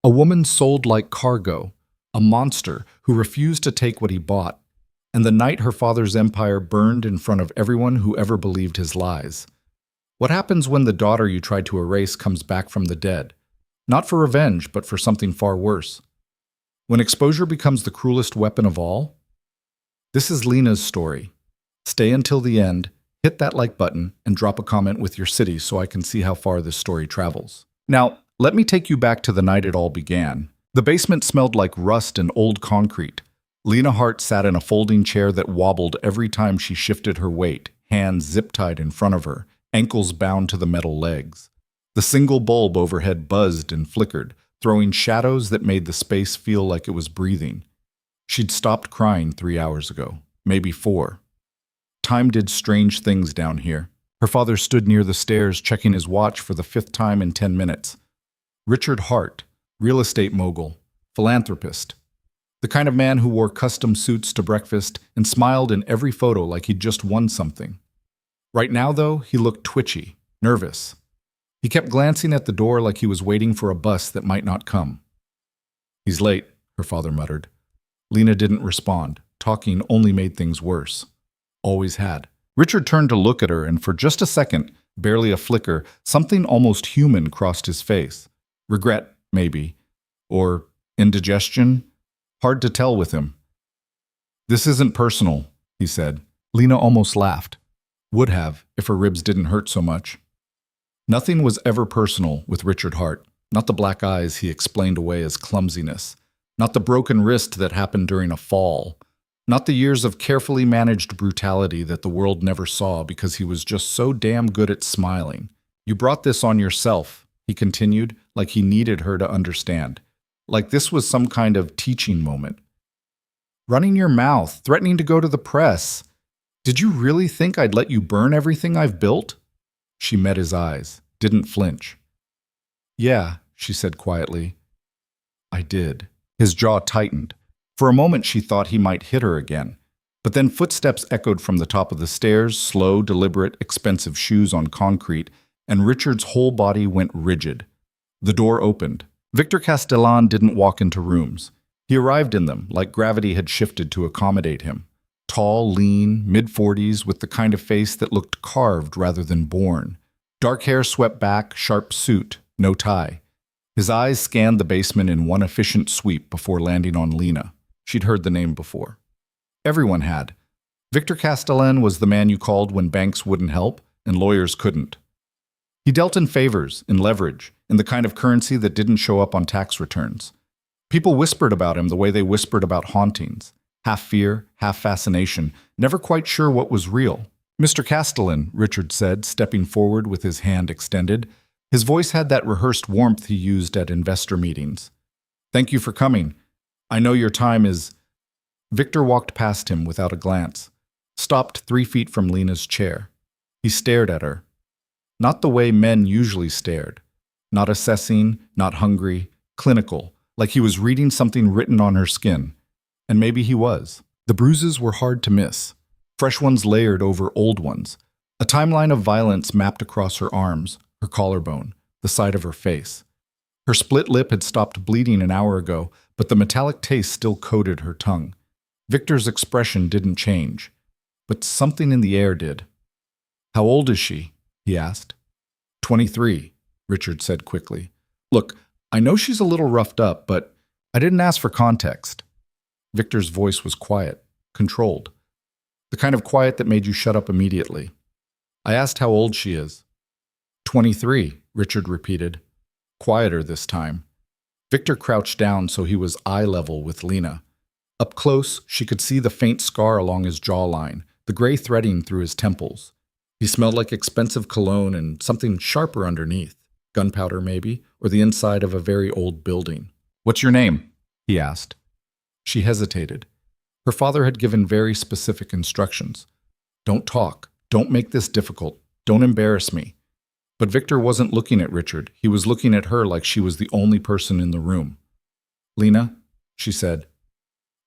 A woman sold like cargo, a monster who refused to take what he bought, and the night her father's empire burned in front of everyone who ever believed his lies. What happens when the daughter you tried to erase comes back from the dead? Not for revenge, but for something far worse. When exposure becomes the cruelest weapon of all? This is Lena's story. Stay until the end, hit that like button, and drop a comment with your city so I can see how far this story travels. Now, let me take you back to the night it all began. The basement smelled like rust and old concrete. Lena Hart sat in a folding chair that wobbled every time she shifted her weight, hands zip-tied in front of her, ankles bound to the metal legs. The single bulb overhead buzzed and flickered, throwing shadows that made the space feel like it was breathing. She'd stopped crying 3 hours ago, maybe 4. Time did strange things down here. Her father stood near the stairs, checking his watch for the 5th time in 10 minutes. Richard Hart, real estate mogul, philanthropist. The kind of man who wore custom suits to breakfast and smiled in every photo like he'd just won something. Right now, though, he looked twitchy, nervous. He kept glancing at the door like he was waiting for a bus that might not come. "He's late," her father muttered. Lena didn't respond. Talking only made things worse. Always had. Richard turned to look at her, and for just a second, barely a flicker, something almost human crossed his face. Regret, maybe. Or indigestion? Hard to tell with him. "This isn't personal," he said. Lena almost laughed. Would have, if her ribs didn't hurt so much. Nothing was ever personal with Richard Hart. Not the black eyes he explained away as clumsiness. Not the broken wrist that happened during a fall. Not the years of carefully managed brutality that the world never saw because he was just so damn good at smiling. "You brought this on yourself," he continued, like he needed her to understand. Like this was some kind of teaching moment. "Running your mouth, threatening to go to the press. Did you really think I'd let you burn everything I've built?" She met his eyes, didn't flinch. "Yeah," she said quietly. "I did." His jaw tightened. For a moment she thought he might hit her again. But then footsteps echoed from the top of the stairs, slow, deliberate, expensive shoes on concrete, and Richard's whole body went rigid. The door opened. Victor Castellan didn't walk into rooms. He arrived in them, like gravity had shifted to accommodate him. Tall, lean, mid-40s, with the kind of face that looked carved rather than born. Dark hair swept back, sharp suit, no tie. His eyes scanned the basement in one efficient sweep before landing on Lena. She'd heard the name before. Everyone had. Victor Castellan was the man you called when banks wouldn't help and lawyers couldn't. He dealt in favors, in leverage, in the kind of currency that didn't show up on tax returns. People whispered about him the way they whispered about hauntings. Half fear, half fascination, never quite sure what was real. "Mr. Castellan," Richard said, stepping forward with his hand extended. His voice had that rehearsed warmth he used at investor meetings. "Thank you for coming. I know your time is—" Victor walked past him without a glance, stopped 3 feet from Lena's chair. He stared at her. Not the way men usually stared. Not assessing, not hungry, clinical, like he was reading something written on her skin. And maybe he was. The bruises were hard to miss. Fresh ones layered over old ones. A timeline of violence mapped across her arms, her collarbone, the side of her face. Her split lip had stopped bleeding an hour ago, but the metallic taste still coated her tongue. Victor's expression didn't change, but something in the air did. "How old is she?" he asked. 23, Richard said quickly. "Look, I know she's a little roughed up, but I didn't ask for context." Victor's voice was quiet, controlled. The kind of quiet that made you shut up immediately. "I asked how old she is." 23, Richard repeated. Quieter this time. Victor crouched down so he was eye level with Lena. Up close, she could see the faint scar along his jawline, the gray threading through his temples. He smelled like expensive cologne and something sharper underneath. Gunpowder, maybe, or the inside of a very old building. "What's your name?" he asked. She hesitated. Her father had given very specific instructions. "Don't talk. Don't make this difficult. Don't embarrass me." But Victor wasn't looking at Richard. He was looking at her like she was the only person in the room. "Lena," she said.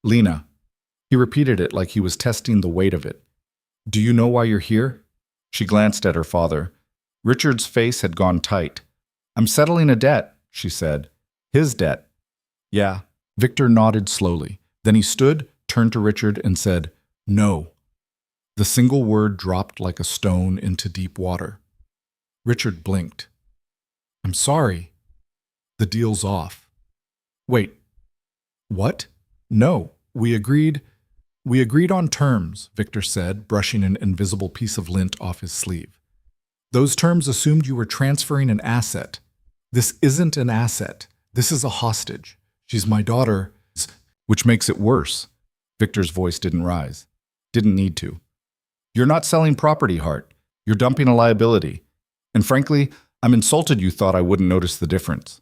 "Lena." He repeated it like he was testing the weight of it. "Do you know why you're here?" She glanced at her father. Richard's face had gone tight. "I'm settling a debt," she said. His debt. Yeah. Victor nodded slowly. Then he stood, turned to Richard, and said, "No." The single word dropped like a stone into deep water. Richard blinked. "I'm sorry. The deal's off." "Wait. What?" "No. We agreed on terms," Victor said, brushing an invisible piece of lint off his sleeve. "Those terms assumed you were transferring an asset. This isn't an asset. This is a hostage. She's my daughter." "Which makes it worse." Victor's voice didn't rise. Didn't need to. "You're not selling property, Hart. You're dumping a liability. And frankly, I'm insulted you thought I wouldn't notice the difference."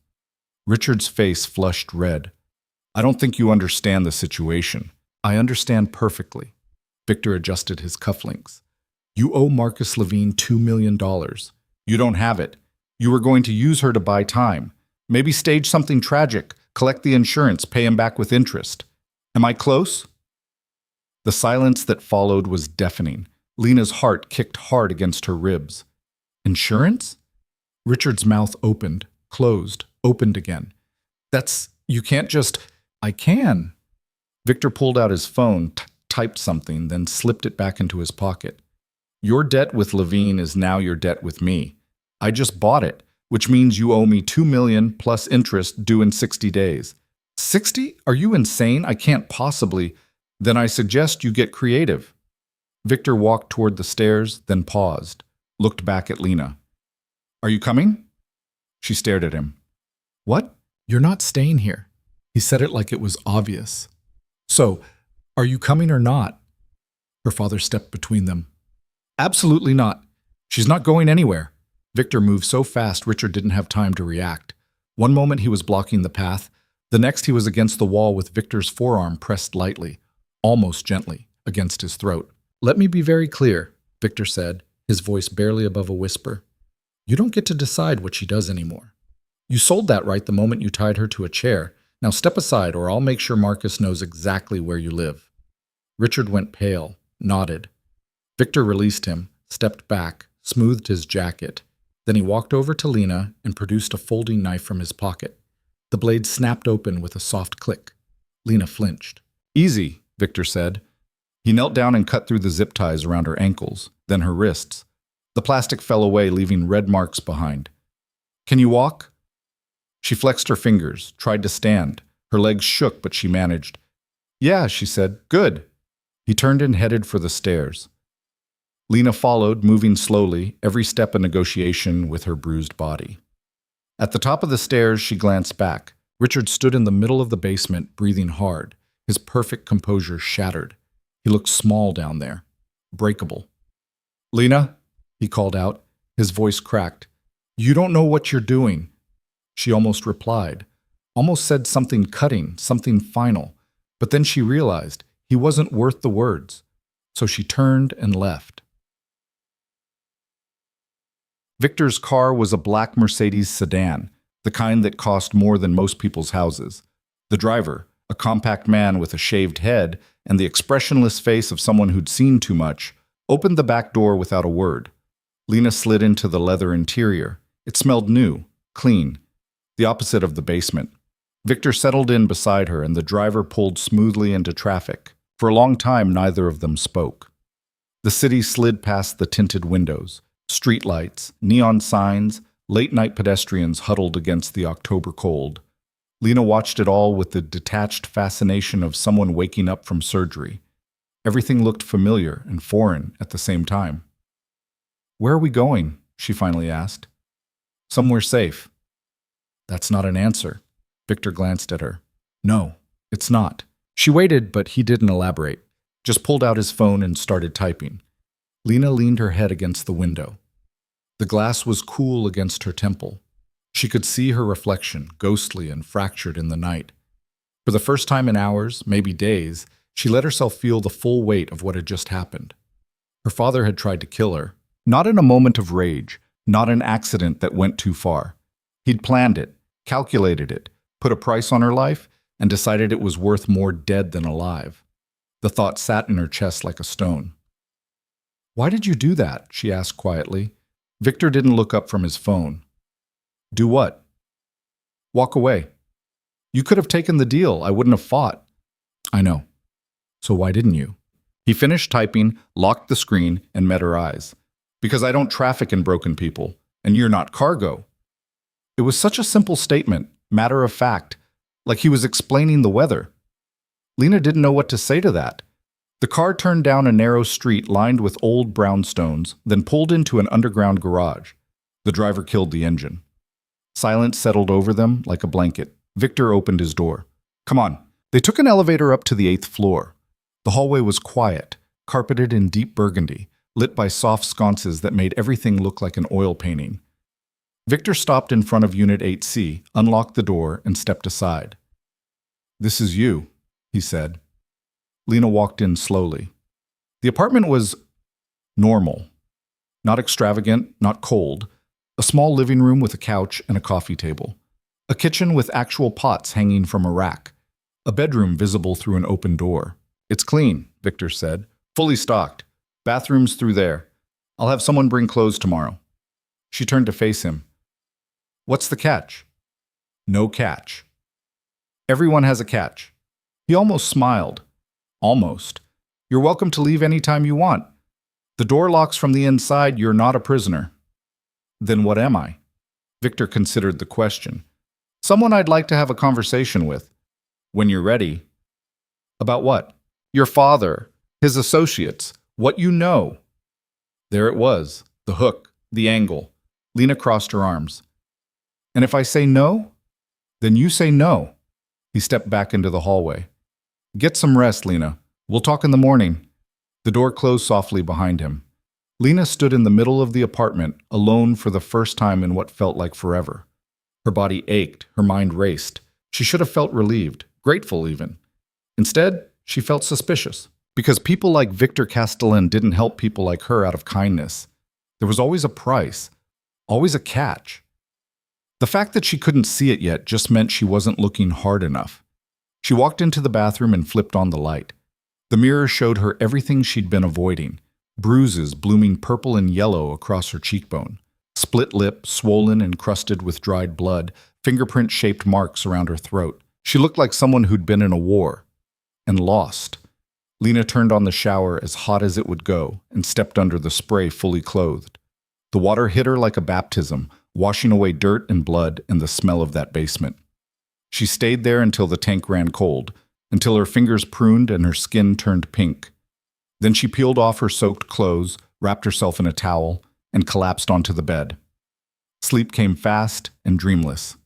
Richard's face flushed red. "I don't think you understand the situation." "I understand perfectly." Victor adjusted his cufflinks. "You owe Marcus Levine $2 million. You don't have it. You were going to use her to buy time. Maybe stage something tragic, collect the insurance, pay him back with interest. Am I close?" The silence that followed was deafening. Lena's heart kicked hard against her ribs. "Insurance?" Richard's mouth opened, closed, opened again. You can't just..." "I can." Victor pulled out his phone, typed something, then slipped it back into his pocket. "Your debt with Levine is now your debt with me. I just bought it, which means you owe me $2 million plus interest due in 60 days. 60? Are you insane? I can't possibly. Then I suggest you get creative." Victor walked toward the stairs, then paused, looked back at Lena. "Are you coming?" She stared at him. "What? You're not staying here." He said it like it was obvious. "So, are you coming or not?" Her father stepped between them. "Absolutely not. She's not going anywhere." Victor moved so fast Richard didn't have time to react. One moment he was blocking the path, the next he was against the wall with Victor's forearm pressed lightly, almost gently, against his throat. "Let me be very clear," Victor said, his voice barely above a whisper. "You don't get to decide what she does anymore. You sold that right the moment you tied her to a chair. Now step aside or I'll make sure Marcus knows exactly where you live." Richard went pale, nodded. Victor released him, stepped back, smoothed his jacket. Then he walked over to Lena and produced a folding knife from his pocket. The blade snapped open with a soft click. Lena flinched. "Easy," Victor said. He knelt down and cut through the zip ties around her ankles, then her wrists. The plastic fell away, leaving red marks behind. "Can you walk?" She flexed her fingers, tried to stand. Her legs shook, but she managed. "Yeah," she said. "Good." He turned and headed for the stairs. Lena followed, moving slowly, every step a negotiation with her bruised body. At the top of the stairs, she glanced back. Richard stood in the middle of the basement, breathing hard, his perfect composure shattered. He looked small down there, breakable. "Lena," he called out, his voice cracked. "You don't know what you're doing." She almost replied, almost said something cutting, something final, but then she realized he wasn't worth the words, so she turned and left. Victor's car was a black Mercedes sedan, the kind that cost more than most people's houses. The driver, a compact man with a shaved head and the expressionless face of someone who'd seen too much, opened the back door without a word. Lena slid into the leather interior. It smelled new, clean, the opposite of the basement. Victor settled in beside her and the driver pulled smoothly into traffic. For a long time, neither of them spoke. The city slid past the tinted windows. Streetlights, neon signs, late-night pedestrians huddled against the October cold. Lena watched it all with the detached fascination of someone waking up from surgery. Everything looked familiar and foreign at the same time. "Where are we going?" she finally asked. "Somewhere safe." "That's not an answer." Victor glanced at her. "No, it's not." She waited, but he didn't elaborate, just pulled out his phone and started typing. Lena leaned her head against the window. The glass was cool against her temple. She could see her reflection, ghostly and fractured in the night. For the first time in hours, maybe days, she let herself feel the full weight of what had just happened. Her father had tried to kill her, not in a moment of rage, not an accident that went too far. He'd planned it, calculated it, put a price on her life, and decided it was worth more dead than alive. The thought sat in her chest like a stone. "Why did you do that?" she asked quietly. Victor didn't look up from his phone. "Do what?" "Walk away." You could have taken the deal. I wouldn't have fought. I know. So why didn't you? He finished typing, locked the screen, and met her eyes. Because I don't traffic in broken people, and you're not cargo. It was such a simple statement, matter of fact, like he was explaining the weather. Lena didn't know what to say to that. The car turned down a narrow street lined with old brownstones, then pulled into an underground garage. The driver killed the engine. Silence settled over them like a blanket. Victor opened his door. Come on. They took an elevator up to the 8th floor. The hallway was quiet, carpeted in deep burgundy, lit by soft sconces that made everything look like an oil painting. Victor stopped in front of Unit 8C, unlocked the door, and stepped aside. This is you, he said. Lena walked in slowly. The apartment was normal. Not extravagant, not cold. A small living room with a couch and a coffee table. A kitchen with actual pots hanging from a rack. A bedroom visible through an open door. It's clean, Victor said. Fully stocked. Bathrooms through there. I'll have someone bring clothes tomorrow. She turned to face him. What's the catch? No catch. Everyone has a catch. He almost smiled. Almost. You're welcome to leave any time you want. The door locks from the inside. You're not a prisoner. Then what am I? Victor considered the question. Someone I'd like to have a conversation with. When you're ready. About what? Your father, his associates, what you know. There it was, the hook, the angle. Lena crossed her arms. And if I say no, then you say no. He stepped back into the hallway. Get some rest, Lena. We'll talk in the morning. The door closed softly behind him. Lena stood in the middle of the apartment, alone for the first time in what felt like forever. Her body ached, her mind raced. She should have felt relieved, grateful even. Instead, she felt suspicious, because people like Victor Castellan didn't help people like her out of kindness. There was always a price, always a catch. The fact that she couldn't see it yet just meant she wasn't looking hard enough. She walked into the bathroom and flipped on the light. The mirror showed her everything she'd been avoiding. Bruises blooming purple and yellow across her cheekbone. Split lip, swollen and crusted with dried blood, fingerprint-shaped marks around her throat. She looked like someone who'd been in a war. And lost. Lena turned on the shower as hot as it would go and stepped under the spray fully clothed. The water hit her like a baptism, washing away dirt and blood and the smell of that basement. She stayed there until the tank ran cold, until her fingers pruned and her skin turned pink. Then she peeled off her soaked clothes, wrapped herself in a towel, and collapsed onto the bed. Sleep came fast and dreamless.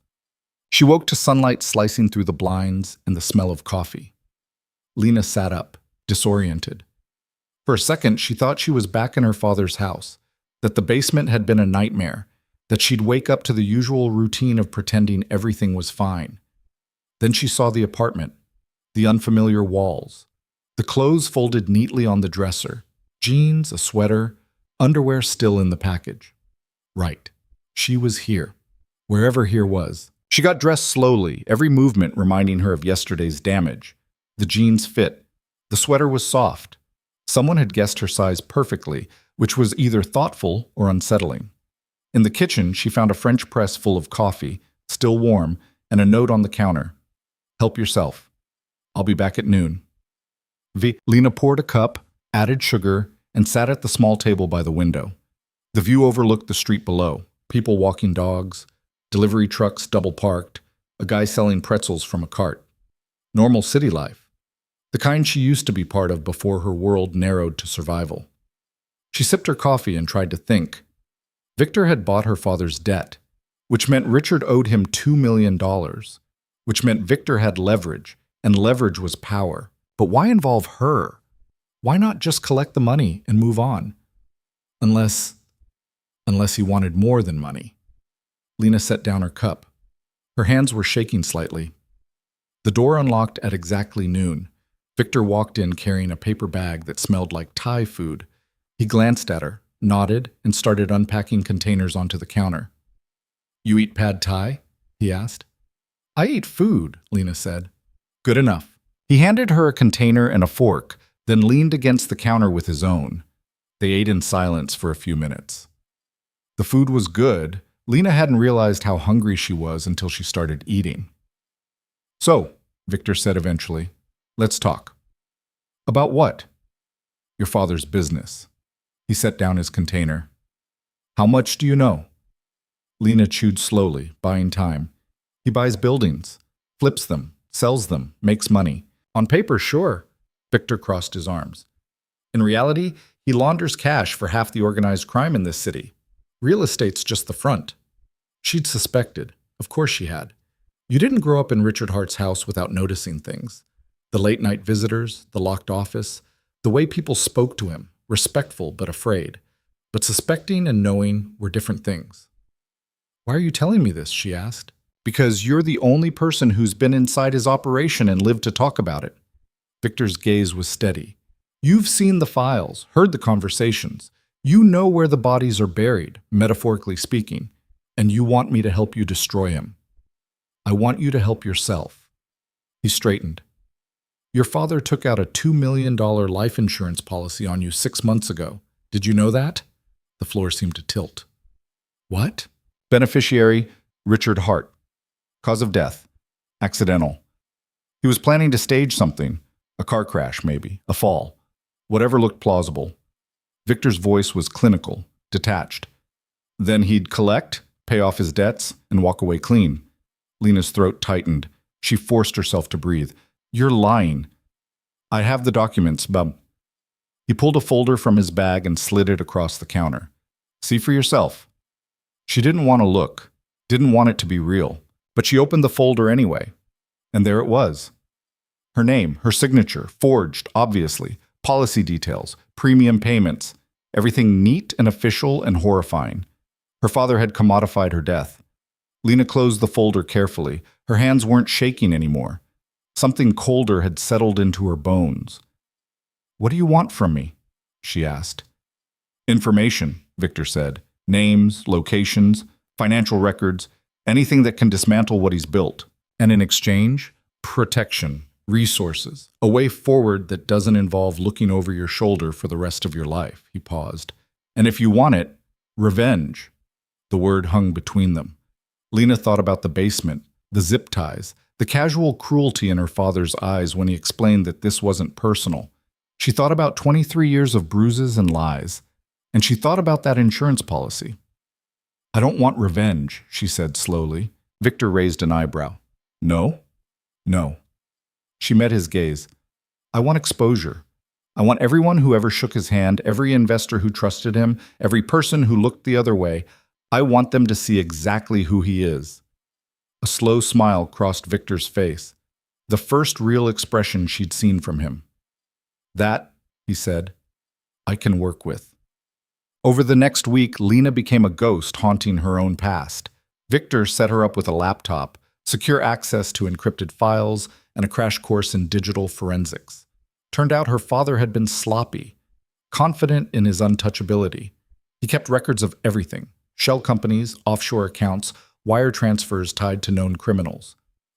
She woke to sunlight slicing through the blinds and the smell of coffee. Lena sat up, disoriented. For a second, she thought she was back in her father's house, that the basement had been a nightmare, that she'd wake up to the usual routine of pretending everything was fine. Then she saw the apartment, the unfamiliar walls, the clothes folded neatly on the dresser, jeans, a sweater, underwear still in the package. Right. She was here, wherever here was. She got dressed slowly, every movement reminding her of yesterday's damage. The jeans fit. The sweater was soft. Someone had guessed her size perfectly, which was either thoughtful or unsettling. In the kitchen, she found a French press full of coffee, still warm, and a note on the counter. Help yourself. I'll be back at noon. Lena poured a cup, added sugar, and sat at the small table by the window. The view overlooked the street below, people walking dogs, delivery trucks double parked, a guy selling pretzels from a cart. Normal city life. The kind she used to be part of before her world narrowed to survival. She sipped her coffee and tried to think. Victor had bought her father's debt, which meant Richard owed him $2 million, which meant Victor had leverage, and leverage was power. But why involve her? Why not just collect the money and move on? Unless he wanted more than money. Lena set down her cup. Her hands were shaking slightly. The door unlocked at exactly noon. Victor walked in carrying a paper bag that smelled like Thai food. He glanced at her, nodded, and started unpacking containers onto the counter. You eat pad Thai? He asked. I eat food, Lena said. Good enough. He handed her a container and a fork, then leaned against the counter with his own. They ate in silence for a few minutes. The food was good. Lena hadn't realized how hungry she was until she started eating. So, Victor said eventually, let's talk. About what? Your father's business. He set down his container. How much do you know? Lena chewed slowly, buying time. He buys buildings, flips them, sells them, makes money. On paper, sure. Victor crossed his arms. In reality, he launders cash for half the organized crime in this city. Real estate's just the front. She'd suspected. Of course she had. You didn't grow up in Richard Hart's house without noticing things. The late-night visitors, the locked office, the way people spoke to him, respectful but afraid. But suspecting and knowing were different things. Why are you telling me this? She asked. Because you're the only person who's been inside his operation and lived to talk about it. Victor's gaze was steady. You've seen the files, heard the conversations. You know where the bodies are buried, metaphorically speaking, and you want me to help you destroy him. I want you to help yourself. He straightened. Your father took out a $2 million life insurance policy on you 6 months ago. Did you know that? The floor seemed to tilt. What? Beneficiary, Richard Hart. Cause of death, accidental. He was planning to stage something, a car crash maybe, a fall, whatever looked plausible. Victor's voice was clinical, detached. Then he'd collect, pay off his debts, and walk away clean. Lena's throat tightened. She forced herself to breathe. You're lying. I have the documents, bub. He pulled a folder from his bag and slid it across the counter. See for yourself. She didn't want to look, didn't want it to be real, but she opened the folder anyway. And there it was. Her name, her signature, forged, obviously, policy details, premium payments, everything neat and official and horrifying. Her father had commodified her death. Lena closed the folder carefully. Her hands weren't shaking anymore. Something colder had settled into her bones. What do you want from me? She asked. Information, Victor said. Names, locations, financial records, anything that can dismantle what he's built. And in exchange, protection, resources, a way forward that doesn't involve looking over your shoulder for the rest of your life. He paused. And if you want it, revenge. The word hung between them. Lena thought about the basement, the zip ties, the casual cruelty in her father's eyes when he explained that this wasn't personal. She thought about 23 years of bruises and lies. And she thought about that insurance policy. I don't want revenge, she said slowly. Victor raised an eyebrow. No? No. She met his gaze. I want exposure. I want everyone who ever shook his hand, every investor who trusted him, every person who looked the other way. I want them to see exactly who he is. A slow smile crossed Victor's face, the first real expression she'd seen from him. That, he said, I can work with. Over the next week, Lena became a ghost haunting her own past. Victor set her up with a laptop, secure access to encrypted files, and a crash course in digital forensics. Turned out her father had been sloppy, confident in his untouchability. He kept records of everything: shell companies, offshore accounts, wire transfers tied to known criminals.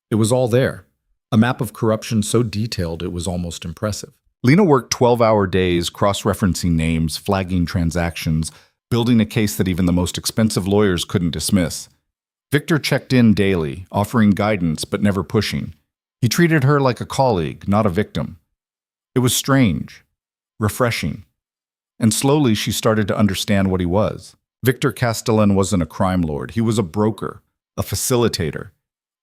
It was all there, a map of corruption so detailed it was almost impressive. Lena worked 12-hour days, cross-referencing names, flagging transactions, building a case that even the most expensive lawyers couldn't dismiss. Victor checked in daily, offering guidance but never pushing. He treated her like a colleague, not a victim. It was strange, refreshing. And slowly she started to understand what he was. Victor Castellan wasn't a crime lord. He was a broker, a facilitator.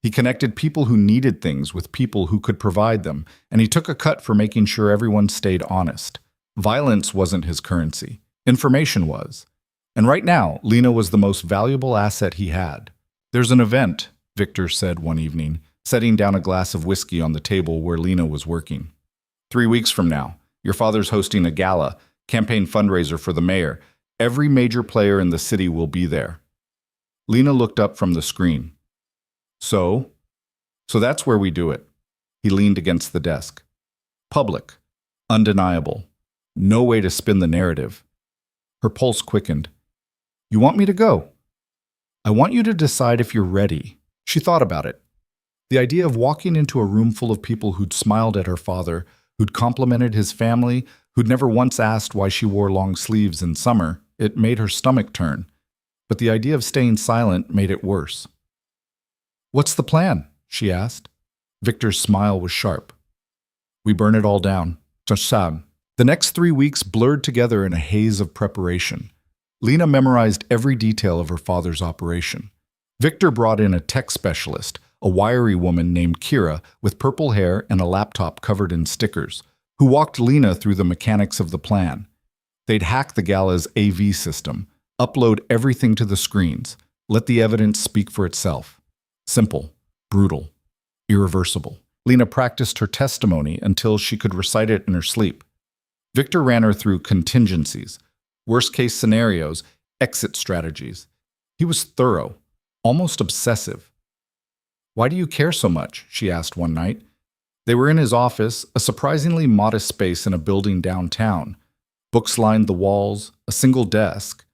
He connected people who needed things with people who could provide them, and he took a cut for making sure everyone stayed honest. Violence wasn't his currency. Information was. And right now, Lena was the most valuable asset he had. There's an event, Victor said one evening, setting down a glass of whiskey on the table where Lena was working. 3 weeks from now, your father's hosting a gala, campaign fundraiser for the mayor. Every major player in the city will be there. Lena looked up from the screen. So that's where we do it. He leaned against the desk. Public, undeniable, no way to spin the narrative. Her pulse quickened. You want me to go? I want you to decide if you're ready. She thought about it. The idea of walking into a room full of people who'd smiled at her father, who'd complimented his family, who'd never once asked why she wore long sleeves in summer, it made her stomach turn. But the idea of staying silent made it worse. What's the plan? She asked. Victor's smile was sharp. We burn it all down. Tasham. The next 3 weeks blurred together in a haze of preparation. Lena memorized every detail of her father's operation. Victor brought in a tech specialist, a wiry woman named Kira with purple hair and a laptop covered in stickers, who walked Lena through the mechanics of the plan. They'd hack the gala's AV system, upload everything to the screens, let the evidence speak for itself. Simple, brutal, irreversible. Lena practiced her testimony until she could recite it in her sleep. Victor ran her through contingencies, worst-case scenarios, exit strategies. He was thorough, almost obsessive. "Why do you care so much?" she asked one night. They were in his office, a surprisingly modest space in a building downtown. Books lined the walls, a single desk.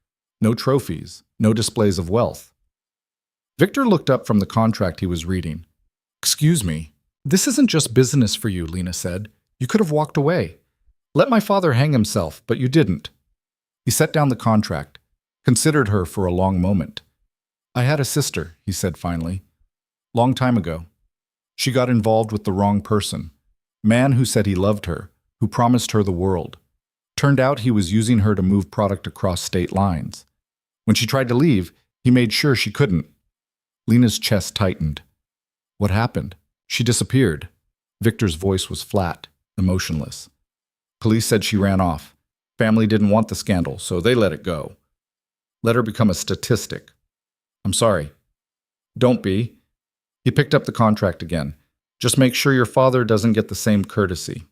No trophies, no displays of wealth. Victor looked up from the contract he was reading. "Excuse me, this isn't just business for you," Lena said. "You could have walked away. Let my father hang himself, but you didn't." He set down the contract, considered her for a long moment. "I had a sister," he said finally. "Long time ago. She got involved with the wrong person. Man who said he loved her, who promised her the world. Turned out he was using her to move product across state lines. When she tried to leave, he made sure she couldn't." Lena's chest tightened. "What happened?" "She disappeared." Victor's voice was flat, emotionless. "Police said she ran off. Family didn't want the scandal, so they let it go. Let her become a statistic." "I'm sorry." "Don't be." He picked up the contract again. "Just make sure your father doesn't get the same courtesy."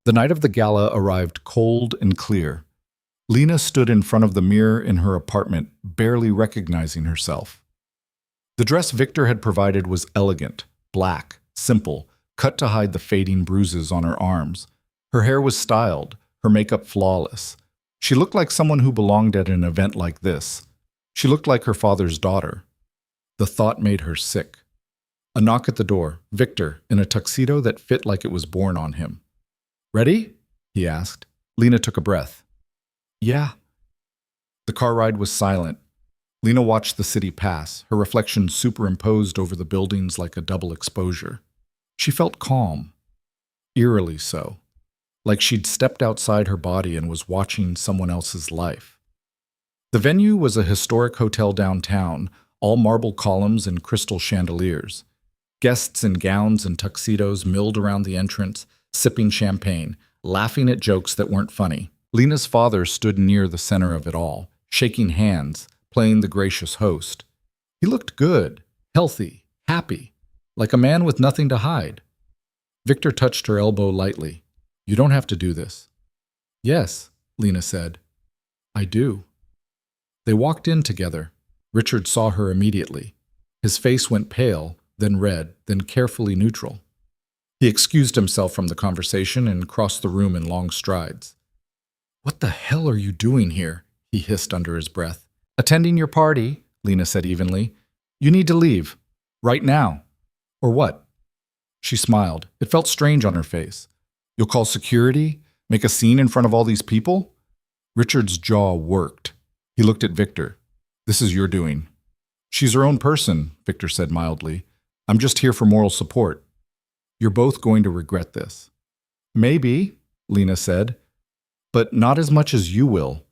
The night of the gala arrived cold and clear. Lena stood in front of the mirror in her apartment, barely recognizing herself. The dress Victor had provided was elegant, black, simple, cut to hide the fading bruises on her arms. Her hair was styled, her makeup flawless. She looked like someone who belonged at an event like this. She looked like her father's daughter. The thought made her sick. A knock at the door. Victor, in a tuxedo that fit like it was born on him. "Ready?" he asked. Lena took a breath. "Yeah." The car ride was silent. Lena watched the city pass, her reflection superimposed over the buildings like a double exposure. She felt calm, eerily so, like she'd stepped outside her body and was watching someone else's life. The venue was a historic hotel downtown, all marble columns and crystal chandeliers. Guests in gowns and tuxedos milled around the entrance, sipping champagne, laughing at jokes that weren't funny. Lena's father stood near the center of it all, shaking hands, playing the gracious host. He looked good, healthy, happy, like a man with nothing to hide. Victor touched her elbow lightly. "You don't have to do this." "Yes," Lena said. "I do." They walked in together. Richard saw her immediately. His face went pale, then red, then carefully neutral. He excused himself from the conversation and crossed the room in long strides. "What the hell are you doing here?" he hissed under his breath. "Attending your party," Lena said evenly. "You need to leave. Right now." "Or what?" She smiled. It felt strange on her face. "You'll call security? Make a scene in front of all these people?" Richard's jaw worked. He looked at Victor. "This is your doing." "She's her own person," Victor said mildly. "I'm just here for moral support. You're both going to regret this." "Maybe," Lena said, "but not as much as you will."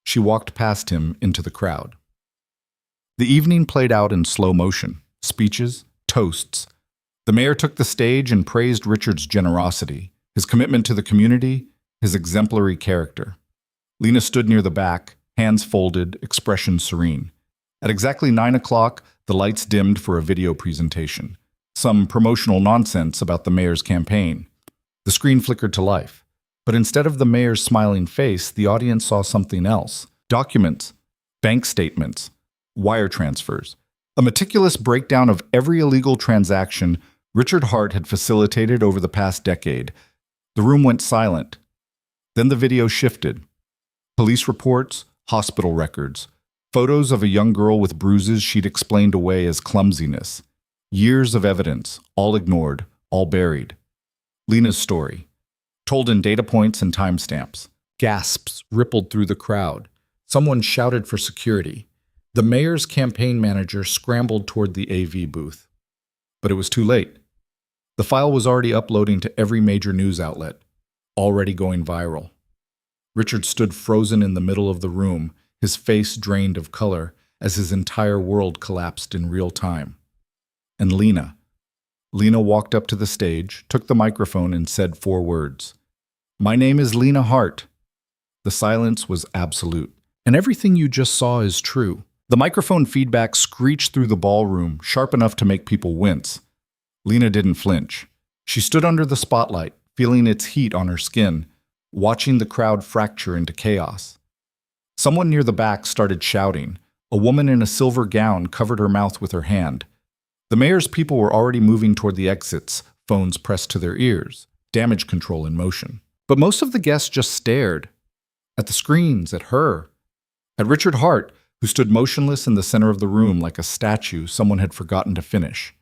She walked past him into the crowd. The evening played out in slow motion. Speeches, toasts. The mayor took the stage and praised Richard's generosity, his commitment to the community, his exemplary character. Lena stood near the back, hands folded, expression serene. At exactly 9 o'clock, the lights dimmed for a video presentation. Some promotional nonsense about the mayor's campaign. The screen flickered to life. But instead of the mayor's smiling face, the audience saw something else. Documents, bank statements, wire transfers. A meticulous breakdown of every illegal transaction Richard Hart had facilitated over the past decade. The room went silent. Then the video shifted. Police reports, hospital records, photos of a young girl with bruises she'd explained away as clumsiness. Years of evidence, all ignored, all buried. Lena's story, told in data points and timestamps. Gasps rippled through the crowd. Someone shouted for security. The mayor's campaign manager scrambled toward the AV booth. But it was too late. The file was already uploading to every major news outlet, already going viral. Richard stood frozen in the middle of the room, his face drained of color, as his entire world collapsed in real time. And Lena walked up to the stage, took the microphone, and said 4 words. "My name is Lena Hart." The silence was absolute. "And everything you just saw is true." The microphone feedback screeched through the ballroom, sharp enough to make people wince. Lena didn't flinch. She stood under the spotlight, feeling its heat on her skin, watching the crowd fracture into chaos. Someone near the back started shouting. A woman in a silver gown covered her mouth with her hand. The mayor's people were already moving toward the exits, phones pressed to their ears, damage control in motion. But most of the guests just stared. At the screens, at her. At Richard Hart, who stood motionless in the center of the room like a statue someone had forgotten to finish.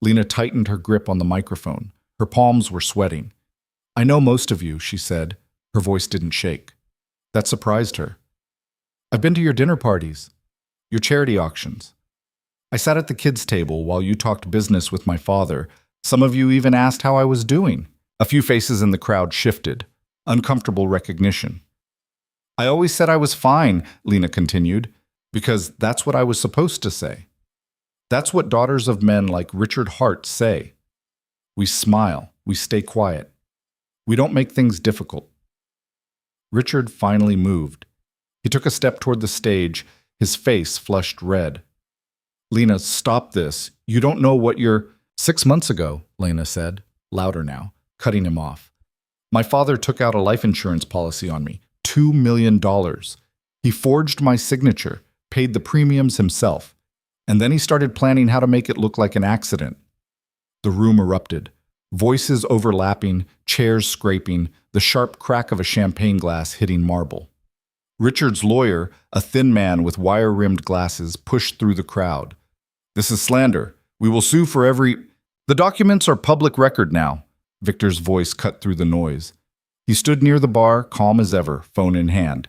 Lena tightened her grip on the microphone. Her palms were sweating. "I know most of you," she said. Her voice didn't shake. That surprised her. "I've been to your dinner parties, your charity auctions. I sat at the kids' table while you talked business with my father. Some of you even asked how I was doing." A few faces in the crowd shifted. Uncomfortable recognition. "I always said I was fine," Lena continued, "because that's what I was supposed to say. That's what daughters of men like Richard Hart say. We smile, we stay quiet. We don't make things difficult." Richard finally moved. He took a step toward the stage, his face flushed red. "Lena, stop this. You don't know what you're—" "6 months ago," Lena said, louder now, cutting him off. "My father took out a life insurance policy on me, $2 million. He forged my signature, paid the premiums himself, and then he started planning how to make it look like an accident." The room erupted. Voices overlapping, chairs scraping, the sharp crack of a champagne glass hitting marble. Richard's lawyer, a thin man with wire-rimmed glasses, pushed through the crowd. "This is slander. We will sue for every—" "The documents are public record now," Victor's voice cut through the noise. He stood near the bar, calm as ever, phone in hand.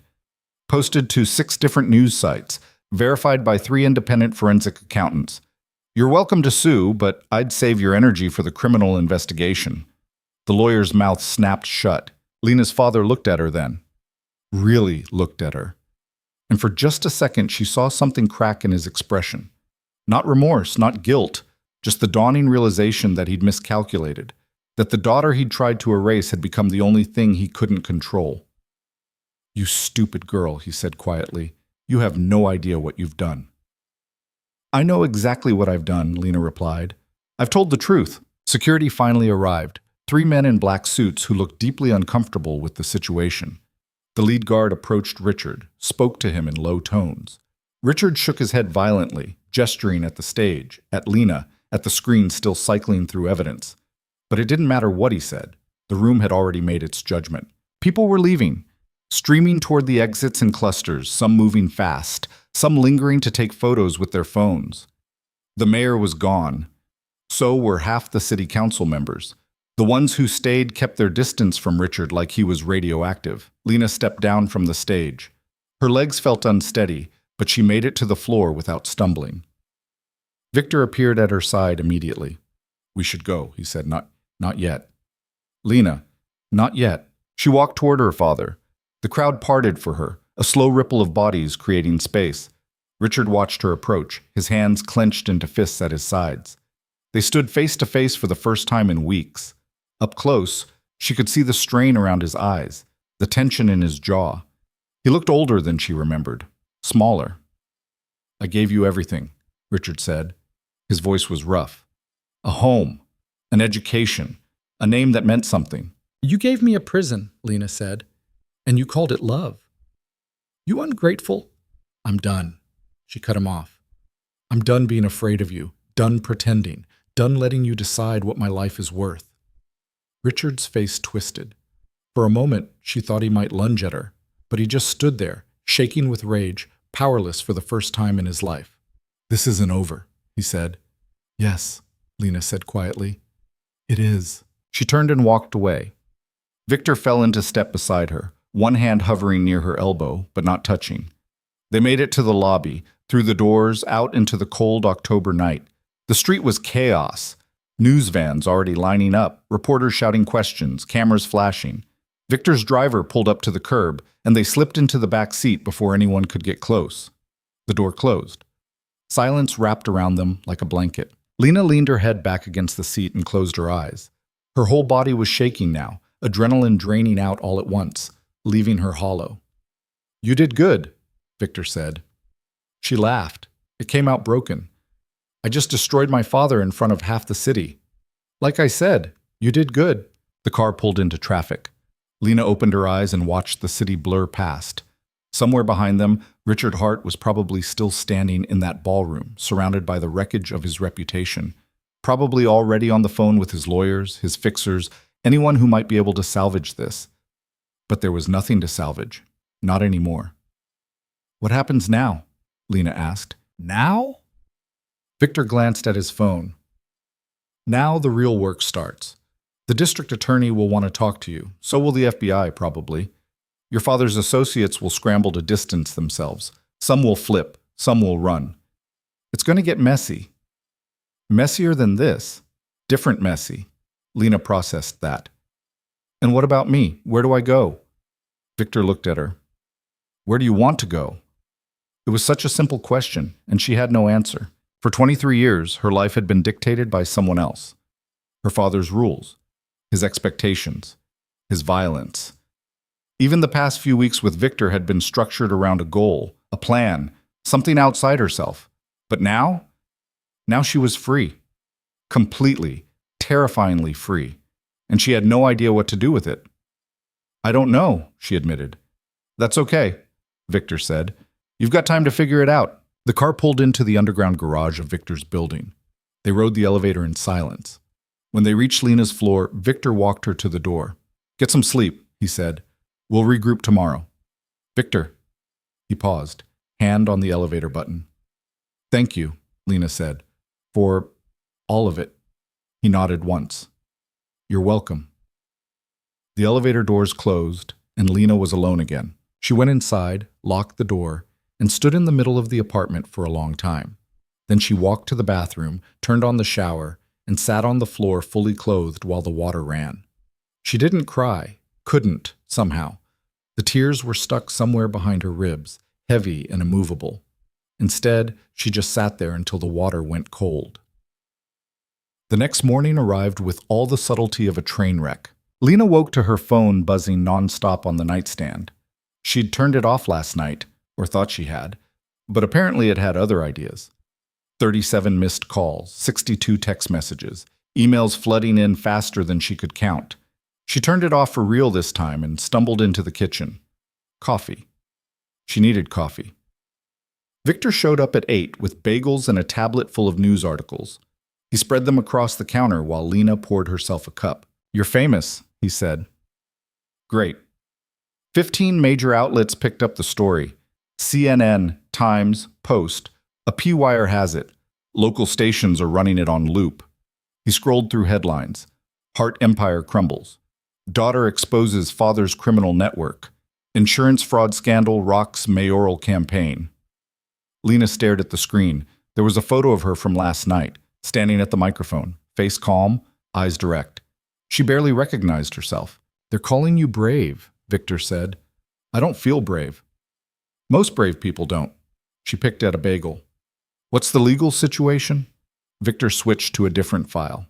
"Posted to 6 different news sites, verified by 3 independent forensic accountants. You're welcome to sue, but I'd save your energy for the criminal investigation." The lawyer's mouth snapped shut. Lena's father looked at her then. Really looked at her. And for just a second, she saw something crack in his expression. Not remorse, not guilt, just the dawning realization that he'd miscalculated, that the daughter he'd tried to erase had become the only thing he couldn't control. "You stupid girl," he said quietly. "You have no idea what you've done." "I know exactly what I've done," Lena replied. "I've told the truth." Security finally arrived, 3 men in black suits who looked deeply uncomfortable with the situation. The lead guard approached Richard, spoke to him in low tones. Richard shook his head violently, gesturing at the stage, at Lena, at the screen still cycling through evidence. But it didn't matter what he said. The room had already made its judgment. People were leaving, streaming toward the exits in clusters, some moving fast, some lingering to take photos with their phones. The mayor was gone. So were half the city council members. The ones who stayed kept their distance from Richard like he was radioactive. Lena stepped down from the stage. Her legs felt unsteady, but she made it to the floor without stumbling. Victor appeared at her side immediately. "We should go," he said. Not yet." "Lena, not yet." She walked toward her father. The crowd parted for her, a slow ripple of bodies creating space. Richard watched her approach, his hands clenched into fists at his sides. They stood face to face for the first time in weeks. Up close, she could see the strain around his eyes, the tension in his jaw. He looked older than she remembered, smaller. "I gave you everything," Richard said. His voice was rough. "A home, an education, a name that meant something." "You gave me a prison," Lena said, "and you called it love. You ungrateful—" "I'm done." She cut him off. "I'm done being afraid of you, done pretending, done letting you decide what my life is worth." Richard's face twisted. For a moment, she thought he might lunge at her, but he just stood there, shaking with rage, powerless for the first time in his life. "This isn't over," he said. "Yes," Lena said quietly. "It is." She turned and walked away. Victor fell into step beside her, one hand hovering near her elbow, but not touching. They made it to the lobby, through the doors, out into the cold October night. The street was chaos. News vans already lining up, reporters shouting questions, cameras flashing. Victor's driver pulled up to the curb, and they slipped into the back seat before anyone could get close. The door closed. Silence wrapped around them like a blanket. Lena leaned her head back against the seat and closed her eyes. Her whole body was shaking now, adrenaline draining out all at once, leaving her hollow. "You did good," Victor said. She laughed. It came out broken. "I just destroyed my father in front of half the city." "Like I said, you did good." The car pulled into traffic. Lena opened her eyes and watched the city blur past. Somewhere behind them, Richard Hart was probably still standing in that ballroom, surrounded by the wreckage of his reputation, probably already on the phone with his lawyers, his fixers, anyone who might be able to salvage this. But there was nothing to salvage. Not anymore. "What happens now?" Lena asked. "Now?" Victor glanced at his phone. "Now the real work starts. The district attorney will want to talk to you. So will the FBI, probably. Your father's associates will scramble to distance themselves. Some will flip. Some will run. It's going to get messy. Messier than this. Different messy." Lena processed that. "And what about me? Where do I go?" Victor looked at her. "Where do you want to go?" It was such a simple question, and she had no answer. For 23 years, her life had been dictated by someone else. Her father's rules, his expectations, his violence. Even the past few weeks with Victor had been structured around a goal, a plan, something outside herself. But now she was free. Completely, terrifyingly free. And she had no idea what to do with it. "I don't know," she admitted. "That's okay," Victor said. "You've got time to figure it out." The car pulled into the underground garage of Victor's building. They rode the elevator in silence. When they reached Lena's floor, Victor walked her to the door. "Get some sleep," he said. "We'll regroup tomorrow." "Victor." He paused, hand on the elevator button. "Thank you," Lena said, "for all of it." He nodded once. "You're welcome." The elevator doors closed, and Lena was alone again. She went inside, locked the door, and stood in the middle of the apartment for a long time. Then she walked to the bathroom, turned on the shower, and sat on the floor fully clothed while the water ran. She didn't cry, couldn't, somehow. The tears were stuck somewhere behind her ribs, heavy and immovable. Instead, she just sat there until the water went cold. The next morning arrived with all the subtlety of a train wreck. Lena woke to her phone buzzing nonstop on the nightstand. She'd turned it off last night, or thought she had, but apparently it had other ideas. 37 missed calls, 62 text messages, emails flooding in faster than she could count. She turned it off for real this time and stumbled into the kitchen. Coffee. She needed coffee. Victor showed up at 8 with bagels and a tablet full of news articles. He spread them across the counter while Lena poured herself a cup. "You're famous," he said. "Great." 15 major outlets picked up the story. CNN, Times, Post. A P-Wire has it. Local stations are running it on loop. He scrolled through headlines. Hart empire crumbles. Daughter exposes father's criminal network. Insurance fraud scandal rocks mayoral campaign. Lena stared at the screen. There was a photo of her from last night, standing at the microphone, face calm, eyes direct. She barely recognized herself. "They're calling you brave," Victor said. "I don't feel brave." "Most brave people don't." She picked at a bagel. "What's the legal situation?" Victor switched to a different file.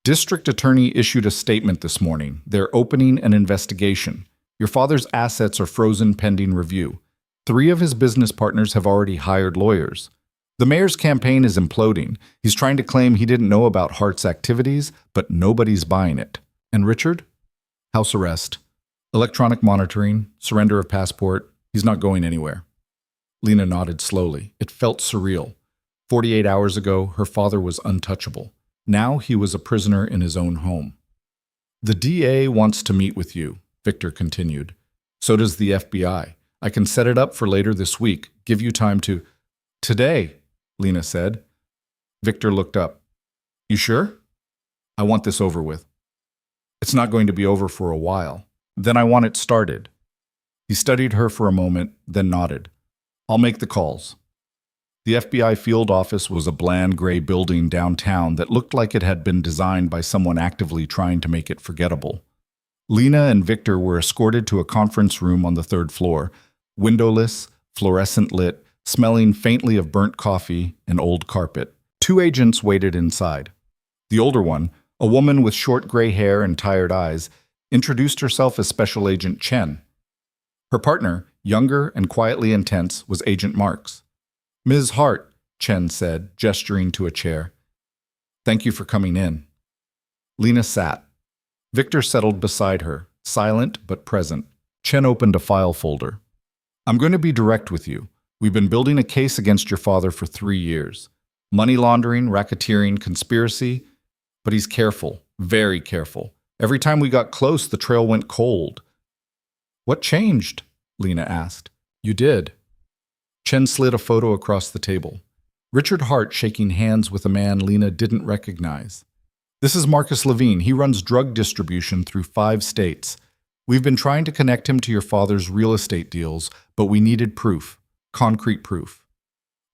"District attorney issued a statement this morning. They're opening an investigation. Your father's assets are frozen pending review. 3 of his business partners have already hired lawyers. The mayor's campaign is imploding. He's trying to claim he didn't know about Hart's activities, but nobody's buying it. And Richard? House arrest. Electronic monitoring, surrender of passport. He's not going anywhere." Lena nodded slowly. It felt surreal. 48 hours ago, her father was untouchable. Now he was a prisoner in his own home. "The DA wants to meet with you," Victor continued. "So does the FBI. I can set it up for later this week, give you time to—" "Today," Lena said. Victor looked up. "You sure?" "I want this over with." "It's not going to be over for a while. Then I want it started." He studied her for a moment, then nodded. "I'll make the calls." The FBI field office was a bland gray building downtown that looked like it had been designed by someone actively trying to make it forgettable. Lena and Victor were escorted to a conference room on the third floor, windowless, fluorescent lit, smelling faintly of burnt coffee and old carpet. Two agents waited inside. The older one, a woman with short gray hair and tired eyes, introduced herself as Special Agent Chen. Her partner, younger and quietly intense, was Agent Marks. "Ms. Hart," Chen said, gesturing to a chair. "Thank you for coming in." Lena sat. Victor settled beside her, silent but present. Chen opened a file folder. "I'm going to be direct with you. We've been building a case against your father for 3 years. Money laundering, racketeering, conspiracy. But he's careful, very careful. Every time we got close, the trail went cold." "What changed?" Lena asked. "You did." Chen slid a photo across the table. Richard Hart shaking hands with a man Lena didn't recognize. "This is Marcus Levine. He runs drug distribution through 5 states. We've been trying to connect him to your father's real estate deals, but we needed proof, concrete proof.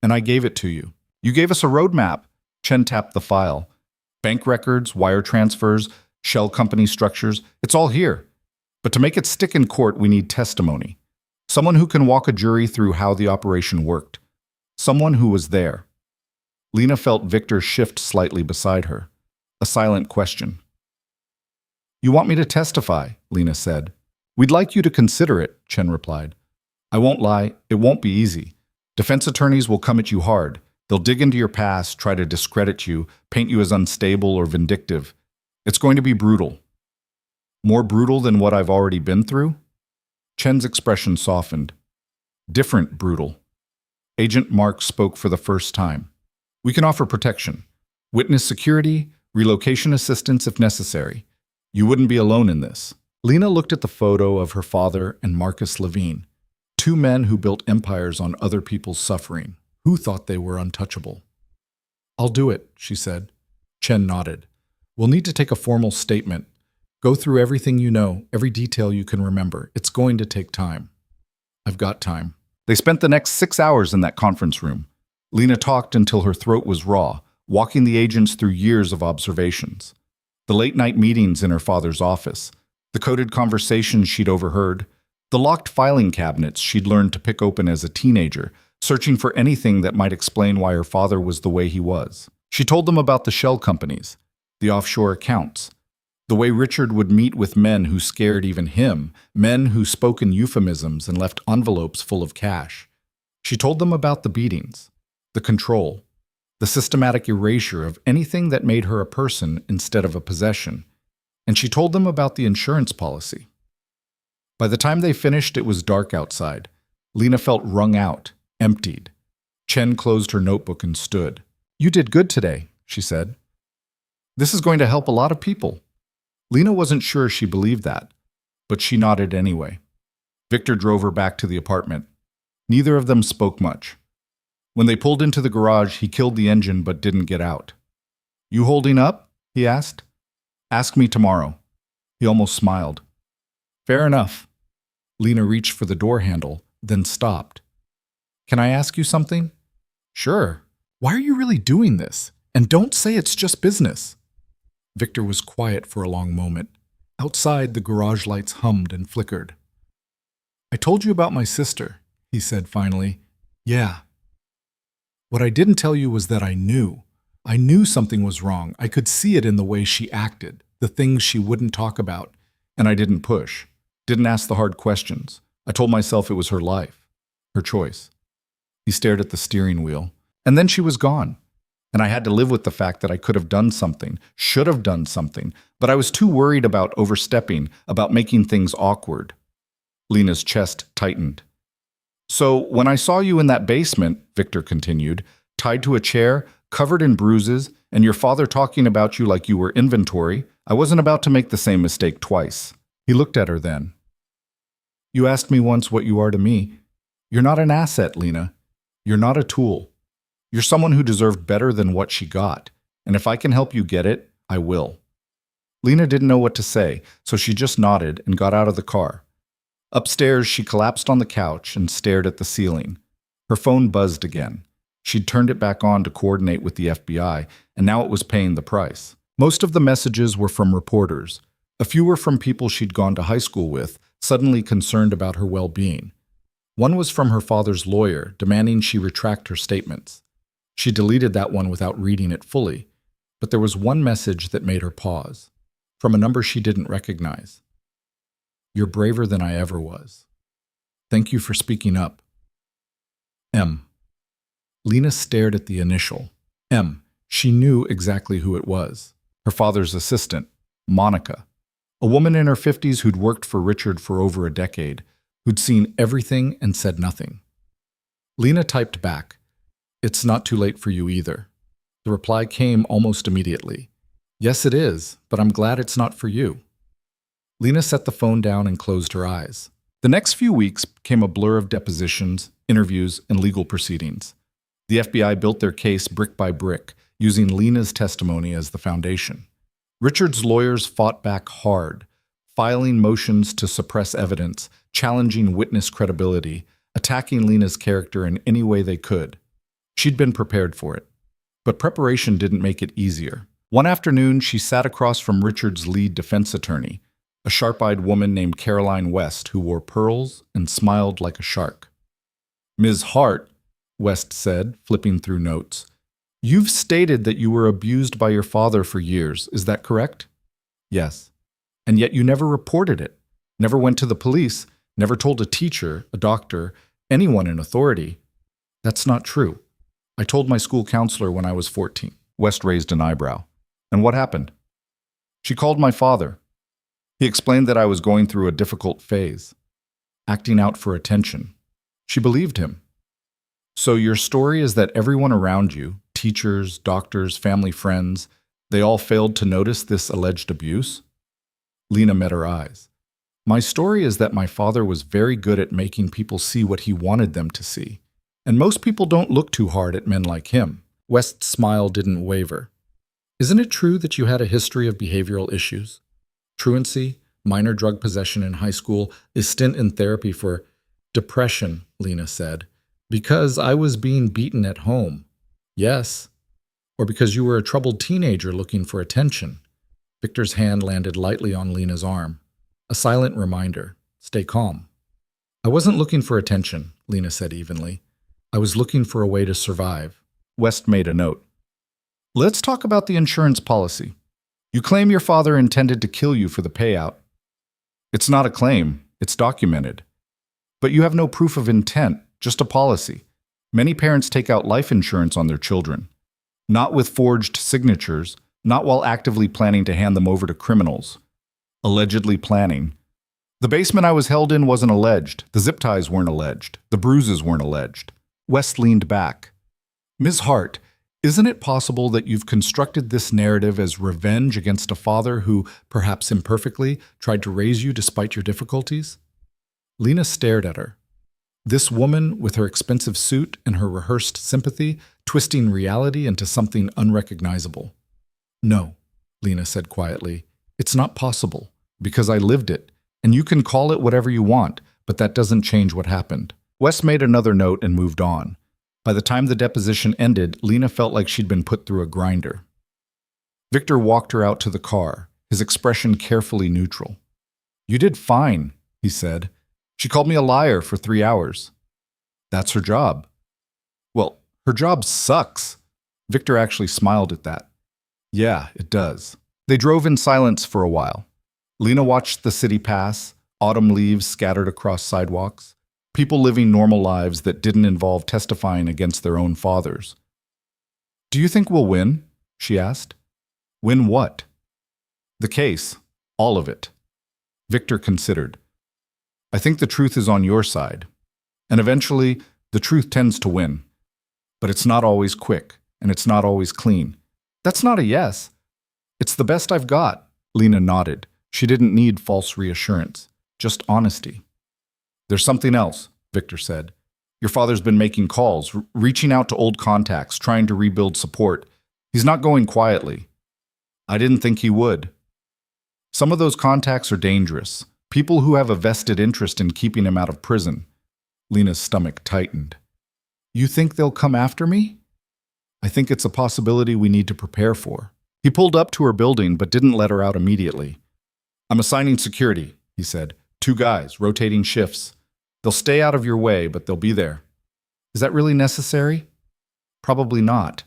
And I gave it to you. You gave us a roadmap." Chen tapped the file. "Bank records, wire transfers, shell company structures, it's all here. But to make it stick in court, we need testimony. Someone who can walk a jury through how the operation worked. Someone who was there." Lena felt Victor shift slightly beside her. A silent question. "You want me to testify," Lena said. "We'd like you to consider it," Chen replied. "I won't lie, it won't be easy. Defense attorneys will come at you hard. They'll dig into your past, try to discredit you, paint you as unstable or vindictive. It's going to be brutal." "More brutal than what I've already been through?" Chen's expression softened. "Different brutal." Agent Mark spoke for the first time. "We can offer protection. Witness security, relocation assistance if necessary. You wouldn't be alone in this." Lena looked at the photo of her father and Marcus Levine, 2 men who built empires on other people's suffering, who thought they were untouchable. "I'll do it," she said. Chen nodded. "We'll need to take a formal statement. Go through everything you know, every detail you can remember. It's going to take time." "I've got time." They spent the next 6 hours in that conference room. Lena talked until her throat was raw, walking the agents through years of observations. The late-night meetings in her father's office, the coded conversations she'd overheard, the locked filing cabinets she'd learned to pick open as a teenager, searching for anything that might explain why her father was the way he was. She told them about the shell companies, the offshore accounts, the way Richard would meet with men who scared even him, men who spoke in euphemisms and left envelopes full of cash. She told them about the beatings, the control, the systematic erasure of anything that made her a person instead of a possession. And she told them about the insurance policy. By the time they finished, it was dark outside. Lena felt wrung out, emptied. Chen closed her notebook and stood. "You did good today," she said. "This is going to help a lot of people." Lena wasn't sure she believed that, but she nodded anyway. Victor drove her back to the apartment. Neither of them spoke much. When they pulled into the garage, he killed the engine but didn't get out. "You holding up?" he asked. "Ask me tomorrow." He almost smiled. "Fair enough." Lena reached for the door handle, then stopped. "Can I ask you something?" "Sure." "Why are you really doing this? And don't say it's just business." Victor was quiet for a long moment. Outside, the garage lights hummed and flickered. "I told you about my sister," he said finally. "Yeah. What I didn't tell you was that I knew. I knew something was wrong. I could see it in the way she acted, the things she wouldn't talk about. And I didn't push, didn't ask the hard questions. I told myself it was her life, her choice." He stared at the steering wheel. "And then she was gone. And I had to live with the fact that I could have done something, should have done something, but I was too worried about overstepping, about making things awkward." Lena's chest tightened. "So when I saw you in that basement," Victor continued, "tied to a chair, covered in bruises, and your father talking about you like you were inventory, I wasn't about to make the same mistake twice." He looked at her then. "You asked me once what you are to me. You're not an asset, Lena. You're not a tool. You're someone who deserved better than what she got, and if I can help you get it, I will." Lena didn't know what to say, so she just nodded and got out of the car. Upstairs, she collapsed on the couch and stared at the ceiling. Her phone buzzed again. She'd turned it back on to coordinate with the FBI, and now it was paying the price. Most of the messages were from reporters. A few were from people she'd gone to high school with, suddenly concerned about her well-being. One was from her father's lawyer, demanding she retract her statements. She deleted that one without reading it fully, but there was one message that made her pause, from a number she didn't recognize. "You're braver than I ever was. Thank you for speaking up. M." Lena stared at the initial, M. She knew exactly who it was. Her father's assistant, Monica. A woman in her 50s who'd worked for Richard for over a decade, who'd seen everything and said nothing. Lena typed back, "It's not too late for you either." The reply came almost immediately. "Yes, it is, but I'm glad it's not for you." Lena set the phone down and closed her eyes. The next few weeks became a blur of depositions, interviews, and legal proceedings. The FBI built their case brick by brick, using Lena's testimony as the foundation. Richard's lawyers fought back hard, filing motions to suppress evidence, challenging witness credibility, attacking Lena's character in any way they could. She'd been prepared for it. But preparation didn't make it easier. One afternoon, she sat across from Richard's lead defense attorney, a sharp-eyed woman named Caroline West who wore pearls and smiled like a shark. "Ms. Hart," West said, flipping through notes, "you've stated that you were abused by your father for years. Is that correct?" "Yes." "And yet you never reported it, never went to the police, never told a teacher, a doctor, anyone in authority." "That's not true. I told my school counselor when I was 14. West raised an eyebrow. "And what happened?" "She called my father. He explained that I was going through a difficult phase, acting out for attention. She believed him." "So your story is that everyone around you, teachers, doctors, family, friends, they all failed to notice this alleged abuse?" Lena met her eyes. "My story is that my father was very good at making people see what he wanted them to see. And most people don't look too hard at men like him." West's smile didn't waver. "Isn't it true that you had a history of behavioral issues? Truancy, minor drug possession in high school, a stint in therapy for depression," Lena said. "Because I was being beaten at home." "Yes. Or because you were a troubled teenager looking for attention." Victor's hand landed lightly on Lena's arm. A silent reminder, stay calm. "I wasn't looking for attention," Lena said evenly. "I was looking for a way to survive." West made a note. "Let's talk about the insurance policy. You claim your father intended to kill you for the payout. It's not a claim, it's documented. But you have no proof of intent, just a policy. Many parents take out life insurance on their children. Not with forged signatures, not while actively planning to hand them over to criminals. Allegedly planning. The basement I was held in wasn't alleged. The zip ties weren't alleged. The bruises weren't alleged." West leaned back. "Ms. Hart, isn't it possible that you've constructed this narrative as revenge against a father who, perhaps imperfectly, tried to raise you despite your difficulties?" Lena stared at her. This woman, with her expensive suit and her rehearsed sympathy, twisting reality into something unrecognizable. "No," Lena said quietly. "It's not possible, because I lived it, and you can call it whatever you want, but that doesn't change what happened." West made another note and moved on. By the time the deposition ended, Lena felt like she'd been put through a grinder. Victor walked her out to the car, his expression carefully neutral. "You did fine," he said. "She called me a liar for 3 hours. That's her job." "Well, her job sucks." Victor actually smiled at that. "Yeah, it does." They drove in silence for a while. Lena watched the city pass, autumn leaves scattered across sidewalks, people living normal lives that didn't involve testifying against their own fathers. "Do you think we'll win?" she asked. "Win what?" "The case. All of it." Victor considered. "I think the truth is on your side. And eventually, the truth tends to win. But it's not always quick, and it's not always clean." "That's not a yes." "It's the best I've got." Lena nodded. She didn't need false reassurance, just honesty. "There's something else," Victor said. "Your father's been making calls, reaching out to old contacts, trying to rebuild support. He's not going quietly. I didn't think he would. Some of those contacts are dangerous, people who have a vested interest in keeping him out of prison." Lena's stomach tightened. You think they'll come after me? I think it's a possibility we need to prepare for. He pulled up to her building but didn't let her out immediately. I'm assigning security, he said. 2 guys, rotating shifts. They'll stay out of your way, but they'll be there. Is that really necessary? Probably not.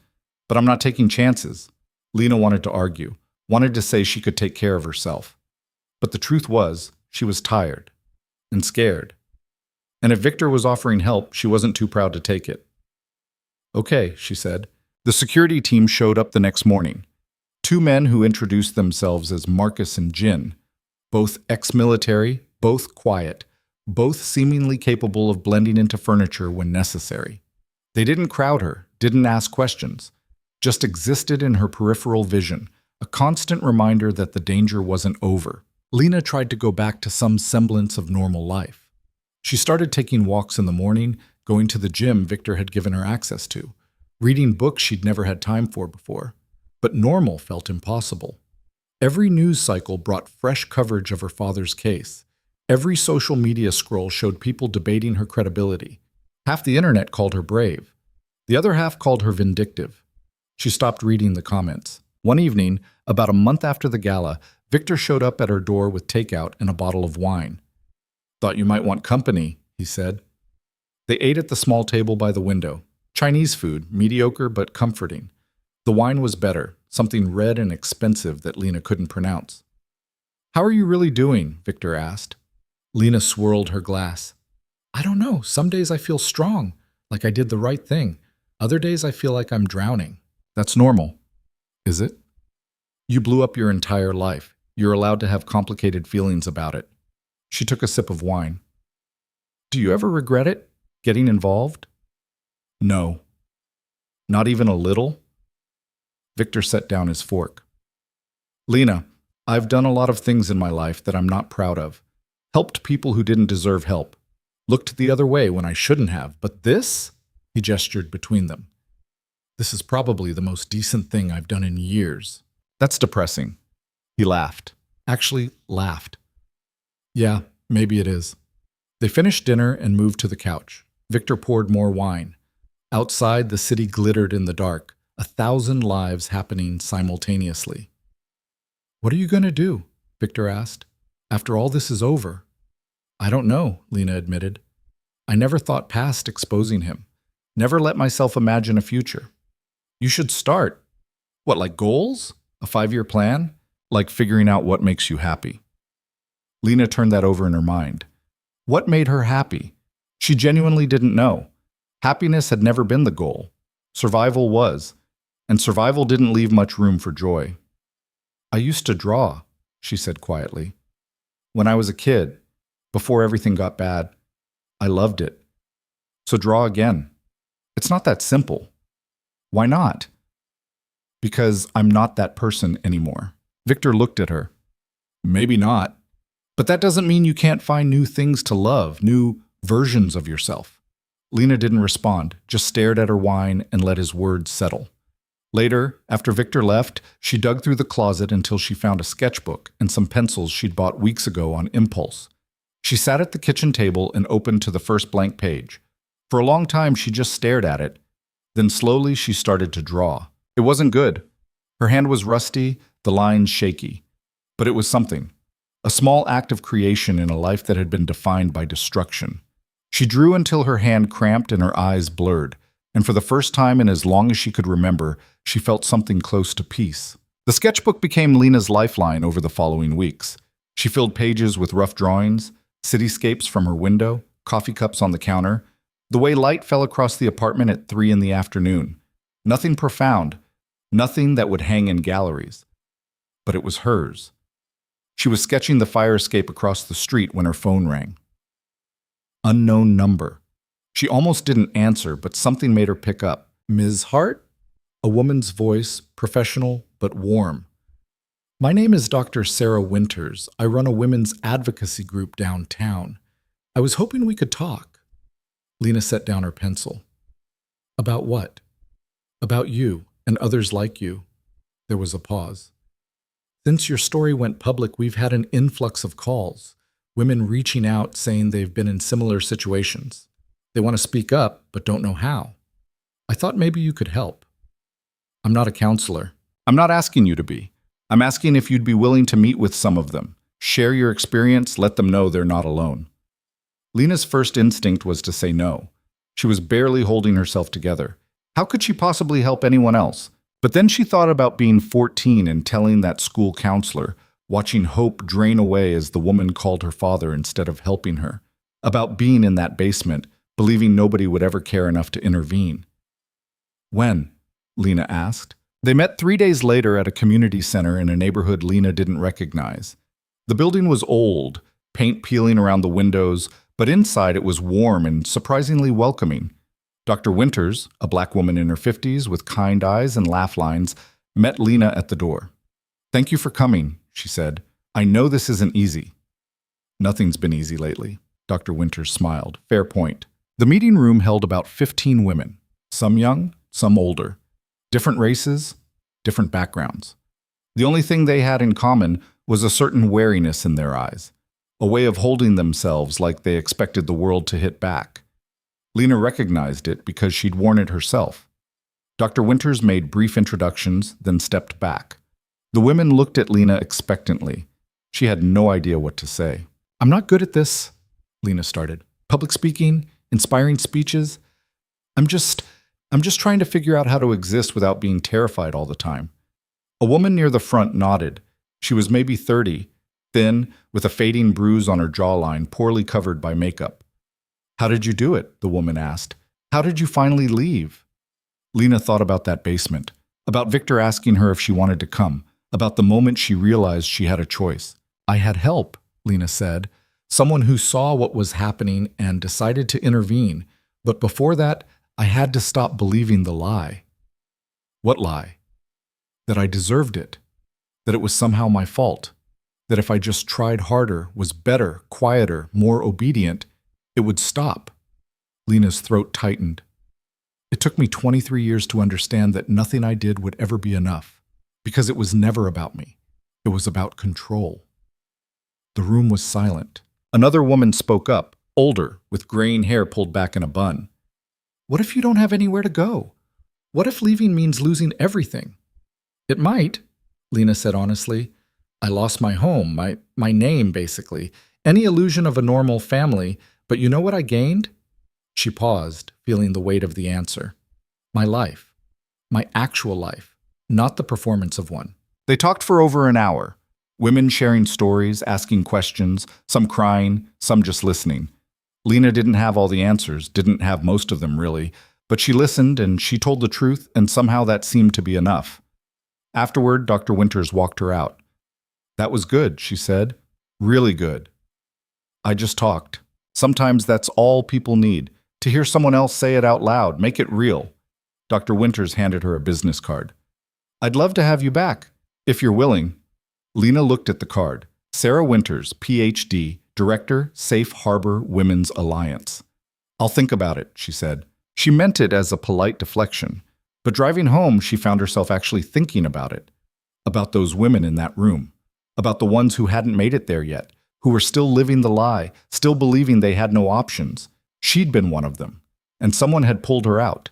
But I'm not taking chances. Lena wanted to argue, wanted to say she could take care of herself. But the truth was, she was tired and scared. And if Victor was offering help, she wasn't too proud to take it. Okay, she said. The security team showed up the next morning. 2 men who introduced themselves as Marcus and Jin, both ex-military, both quiet, both seemingly capable of blending into furniture when necessary. They didn't crowd her, didn't ask questions, just existed in her peripheral vision, a constant reminder that the danger wasn't over. Lena tried to go back to some semblance of normal life. She started taking walks in the morning, going to the gym Victor had given her access to, reading books she'd never had time for before. But normal felt impossible. Every news cycle brought fresh coverage of her father's case. Every social media scroll showed people debating her credibility. Half the internet called her brave. The other half called her vindictive. She stopped reading the comments. One evening, about a month after the gala, Victor showed up at her door with takeout and a bottle of wine. Thought you might want company, he said. They ate at the small table by the window. Chinese food, mediocre but comforting. The wine was better, something red and expensive that Lena couldn't pronounce. How are you really doing? Victor asked. Lena swirled her glass. I don't know. Some days I feel strong, like I did the right thing. Other days I feel like I'm drowning. That's normal. Is it? You blew up your entire life. You're allowed to have complicated feelings about it. She took a sip of wine. Do you ever regret it? Getting involved? No. Not even a little? Victor set down his fork. Lena, I've done a lot of things in my life that I'm not proud of. Helped people who didn't deserve help. Looked the other way when I shouldn't have. But this? He gestured between them. This is probably the most decent thing I've done in years. That's depressing. He laughed. Actually, laughed. Yeah, maybe it is. They finished dinner and moved to the couch. Victor poured more wine. Outside, the city glittered in the dark, 1,000 lives happening simultaneously. What are you going to do? Victor asked. After all this is over. I don't know, Lena admitted. I never thought past exposing him. Never let myself imagine a future. You should start. What, like goals? A 5-year plan? Like figuring out what makes you happy. Lena turned that over in her mind. What made her happy? She genuinely didn't know. Happiness had never been the goal. Survival was. And survival didn't leave much room for joy. I used to draw, she said quietly. When I was a kid, before everything got bad, I loved it. So draw again. It's not that simple. Why not? Because I'm not that person anymore. Victor looked at her. Maybe not. But that doesn't mean you can't find new things to love, new versions of yourself. Lena didn't respond, just stared at her wine and let his words settle. Later, after Victor left, she dug through the closet until she found a sketchbook and some pencils she'd bought weeks ago on impulse. She sat at the kitchen table and opened to the first blank page. For a long time, she just stared at it. Then slowly, she started to draw. It wasn't good. Her hand was rusty, the lines shaky. But it was something. A small act of creation in a life that had been defined by destruction. She drew until her hand cramped and her eyes blurred. And for the first time in as long as she could remember, she felt something close to peace. The sketchbook became Lena's lifeline over the following weeks. She filled pages with rough drawings, cityscapes from her window, coffee cups on the counter, the way light fell across the apartment at 3 in the afternoon. Nothing profound, nothing that would hang in galleries. But it was hers. She was sketching the fire escape across the street when her phone rang. Unknown number. She almost didn't answer, but something made her pick up. Ms. Hart? A woman's voice, professional but warm. My name is Dr. Sarah Winters. I run a women's advocacy group downtown. I was hoping we could talk. Lena set down her pencil. About what? About you and others like you. There was a pause. Since your story went public, we've had an influx of calls. Women reaching out saying they've been in similar situations. They want to speak up, but don't know how. I thought maybe you could help. I'm not a counselor. I'm not asking you to be. I'm asking if you'd be willing to meet with some of them. Share your experience, let them know they're not alone. Lena's first instinct was to say no. She was barely holding herself together. How could she possibly help anyone else? But then she thought about being 14 and telling that school counselor, watching hope drain away as the woman called her father instead of helping her. About being in that basement, believing nobody would ever care enough to intervene. When? Lena asked. They met 3 days later at a community center in a neighborhood Lena didn't recognize. The building was old, paint peeling around the windows, but inside it was warm and surprisingly welcoming. Dr. Winters, a black woman in her 50s with kind eyes and laugh lines, met Lena at the door. "Thank you for coming," she said. "I know this isn't easy." "Nothing's been easy lately," Dr. Winters smiled. "Fair point." The meeting room held about 15 women, some young, some older. Different races, different backgrounds. The only thing they had in common was a certain wariness in their eyes, a way of holding themselves like they expected the world to hit back. Lena recognized it because she'd worn it herself. Dr. Winters made brief introductions, then stepped back. The women looked at Lena expectantly. She had no idea what to say. "I'm not good at this," Lena started. "Public speaking, inspiring speeches. I'm just trying to figure out how to exist without being terrified all the time." A woman near the front nodded. She was maybe 30, thin, with a fading bruise on her jawline, poorly covered by makeup. "How did you do it?" the woman asked. "How did you finally leave?" Lena thought about that basement, about Victor asking her if she wanted to come, about the moment she realized she had a choice. "I had help," Lena said, "someone who saw what was happening and decided to intervene. But before that, I had to stop believing the lie." "What lie?" "That I deserved it. That it was somehow my fault. That if I just tried harder, was better, quieter, more obedient, it would stop." Lena's throat tightened. "It took me 23 years to understand that nothing I did would ever be enough. Because it was never about me. It was about control." The room was silent. Another woman spoke up, older, with graying hair pulled back in a bun. "What if you don't have anywhere to go? What if leaving means losing everything?" "It might," Lena said honestly. "I lost my home, my name, basically. Any illusion of a normal family, but you know what I gained?" She paused, feeling the weight of the answer. "My life. My actual life, not the performance of one." They talked for over an hour. Women sharing stories, asking questions, some crying, some just listening. Lena didn't have all the answers, didn't have most of them really, but she listened and she told the truth, and somehow that seemed to be enough. Afterward, Dr. Winters walked her out. "That was good," she said. "Really good. I just talked. Sometimes that's all people need, to hear someone else say it out loud, make it real." Dr. Winters handed her a business card. "I'd love to have you back, if you're willing." Lena looked at the card. Sarah Winters, Ph.D., Director, Safe Harbor Women's Alliance. "I'll think about it," she said. She meant it as a polite deflection, but driving home she found herself actually thinking about it. About those women in that room. About the ones who hadn't made it there yet, who were still living the lie, still believing they had no options. She'd been one of them, and someone had pulled her out.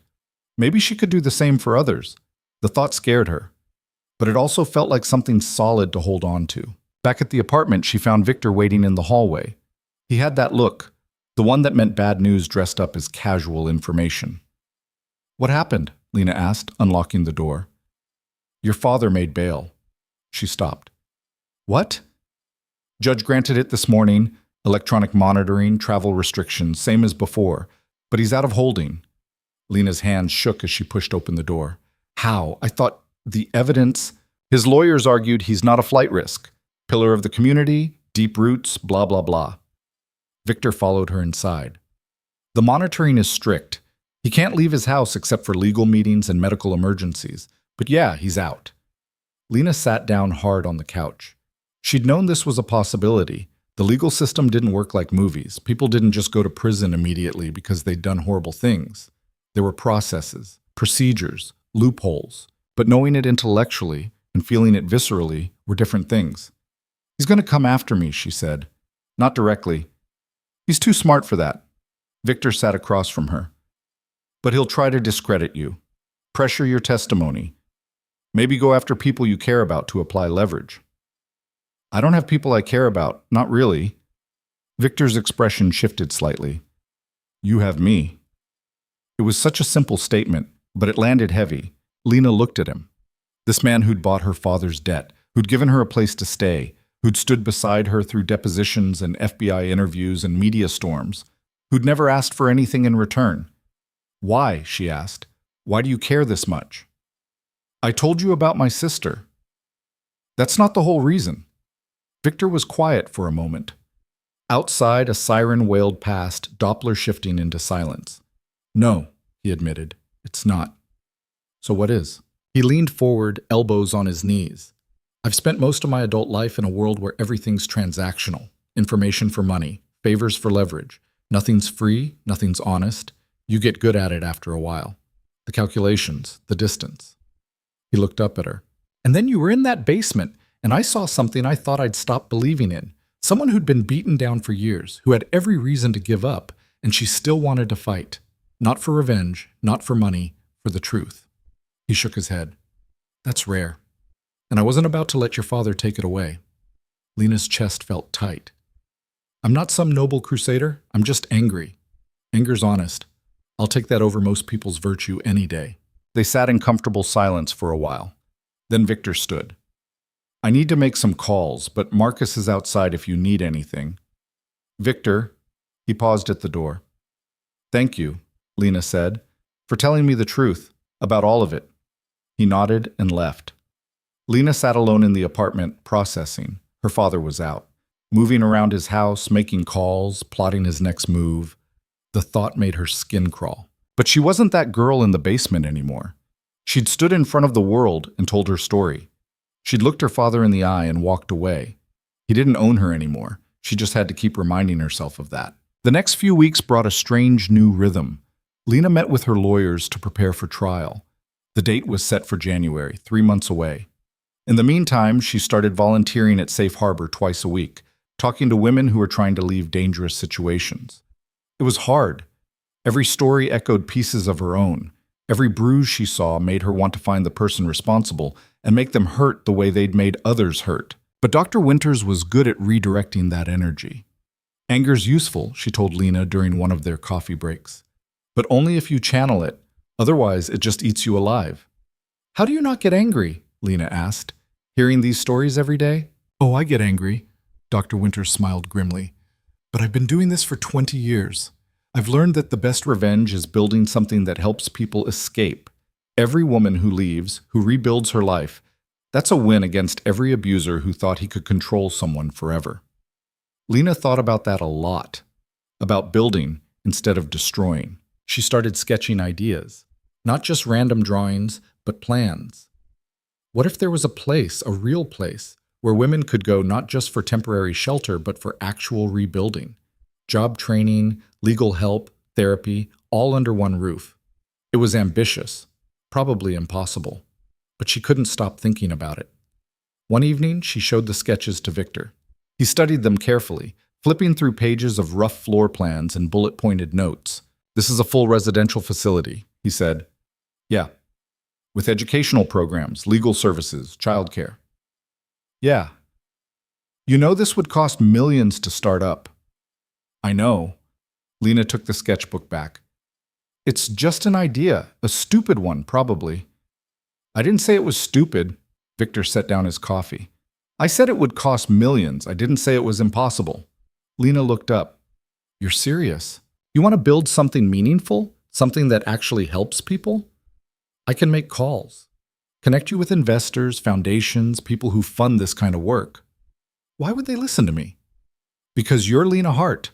Maybe she could do the same for others. The thought scared her, but it also felt like something solid to hold on to. Back at the apartment, she found Victor waiting in the hallway. He had that look, the one that meant bad news dressed up as casual information. "What happened?" Lena asked, unlocking the door. "Your father made bail." She stopped. "What?" "Judge granted it this morning. Electronic monitoring, travel restrictions, same as before. But he's out of holding." Lena's hands shook as she pushed open the door. "How? I thought the evidence..." "His lawyers argued he's not a flight risk. Pillar of the community, deep roots, blah, blah, blah." Victor followed her inside. "The monitoring is strict. He can't leave his house except for legal meetings and medical emergencies. But yeah, he's out." Lena sat down hard on the couch. She'd known this was a possibility. The legal system didn't work like movies. People didn't just go to prison immediately because they'd done horrible things. There were processes, procedures, loopholes. But knowing it intellectually and feeling it viscerally were different things. "He's going to come after me," she said. "Not directly. He's too smart for that. Victor sat across from her. But he'll try to discredit you, pressure your testimony, maybe go after people you care about to apply leverage. I don't have people I care about, not really. Victor's expression shifted slightly. You have me. It was such a simple statement, but it landed heavy. Lena looked at him. This man who'd bought her father's debt, who'd given her a place to stay, who'd stood beside her through depositions and FBI interviews and media storms, who'd never asked for anything in return. Why, she asked. Why do you care this much? I told you about my sister. That's not the whole reason. Victor was quiet for a moment. Outside, a siren wailed past, Doppler shifting into silence. No, he admitted, it's not. So what is? He leaned forward, elbows on his knees. I've spent most of my adult life in a world where everything's transactional. Information for money, favors for leverage. Nothing's free, nothing's honest. You get good at it after a while. The calculations, the distance. He looked up at her. And then you were in that basement, and I saw something I thought I'd stop believing in. Someone who'd been beaten down for years, who had every reason to give up, and she still wanted to fight. Not for revenge, not for money, for the truth. He shook his head. That's rare. And I wasn't about to let your father take it away. Lena's chest felt tight. I'm not some noble crusader. I'm just angry. Anger's honest. I'll take that over most people's virtue any day. They sat in comfortable silence for a while. Then Victor stood. I need to make some calls, but Marcus is outside if you need anything. Victor, he paused at the door. Thank you, Lena said, for telling me the truth about all of it. He nodded and left. Lena sat alone in the apartment, processing. Her father was out, moving around his house, making calls, plotting his next move. The thought made her skin crawl. But she wasn't that girl in the basement anymore. She'd stood in front of the world and told her story. She'd looked her father in the eye and walked away. He didn't own her anymore. She just had to keep reminding herself of that. The next few weeks brought a strange new rhythm. Lena met with her lawyers to prepare for trial. The date was set for January, 3 months away. In the meantime, she started volunteering at Safe Harbor twice a week, talking to women who were trying to leave dangerous situations. It was hard. Every story echoed pieces of her own. Every bruise she saw made her want to find the person responsible and make them hurt the way they'd made others hurt. But Dr. Winters was good at redirecting that energy. Anger's useful, she told Lena during one of their coffee breaks. But only if you channel it. Otherwise, it just eats you alive. How do you not get angry? Lena asked. Hearing these stories every day? Oh, I get angry. Dr. Winters smiled grimly. But I've been doing this for 20 years. I've learned that the best revenge is building something that helps people escape. Every woman who leaves, who rebuilds her life, that's a win against every abuser who thought he could control someone forever. Lena thought about that a lot, about building instead of destroying. She started sketching ideas, not just random drawings, but plans. What if there was a place, a real place, where women could go not just for temporary shelter, but for actual rebuilding? Job training, legal help, therapy, all under one roof. It was ambitious, probably impossible, but she couldn't stop thinking about it. One evening, she showed the sketches to Victor. He studied them carefully, flipping through pages of rough floor plans and bullet-pointed notes. This is a full residential facility, he said. Yeah. With educational programs, legal services, childcare. Yeah. You know this would cost millions to start up. I know. Lena took the sketchbook back. It's just an idea, a stupid one, probably. I didn't say it was stupid. Victor set down his coffee. I said it would cost millions. I didn't say it was impossible. Lena looked up. You're serious? You want to build something meaningful? Something that actually helps people? I can make calls. Connect you with investors, foundations, people who fund this kind of work. Why would they listen to me? Because you're Lena Hart,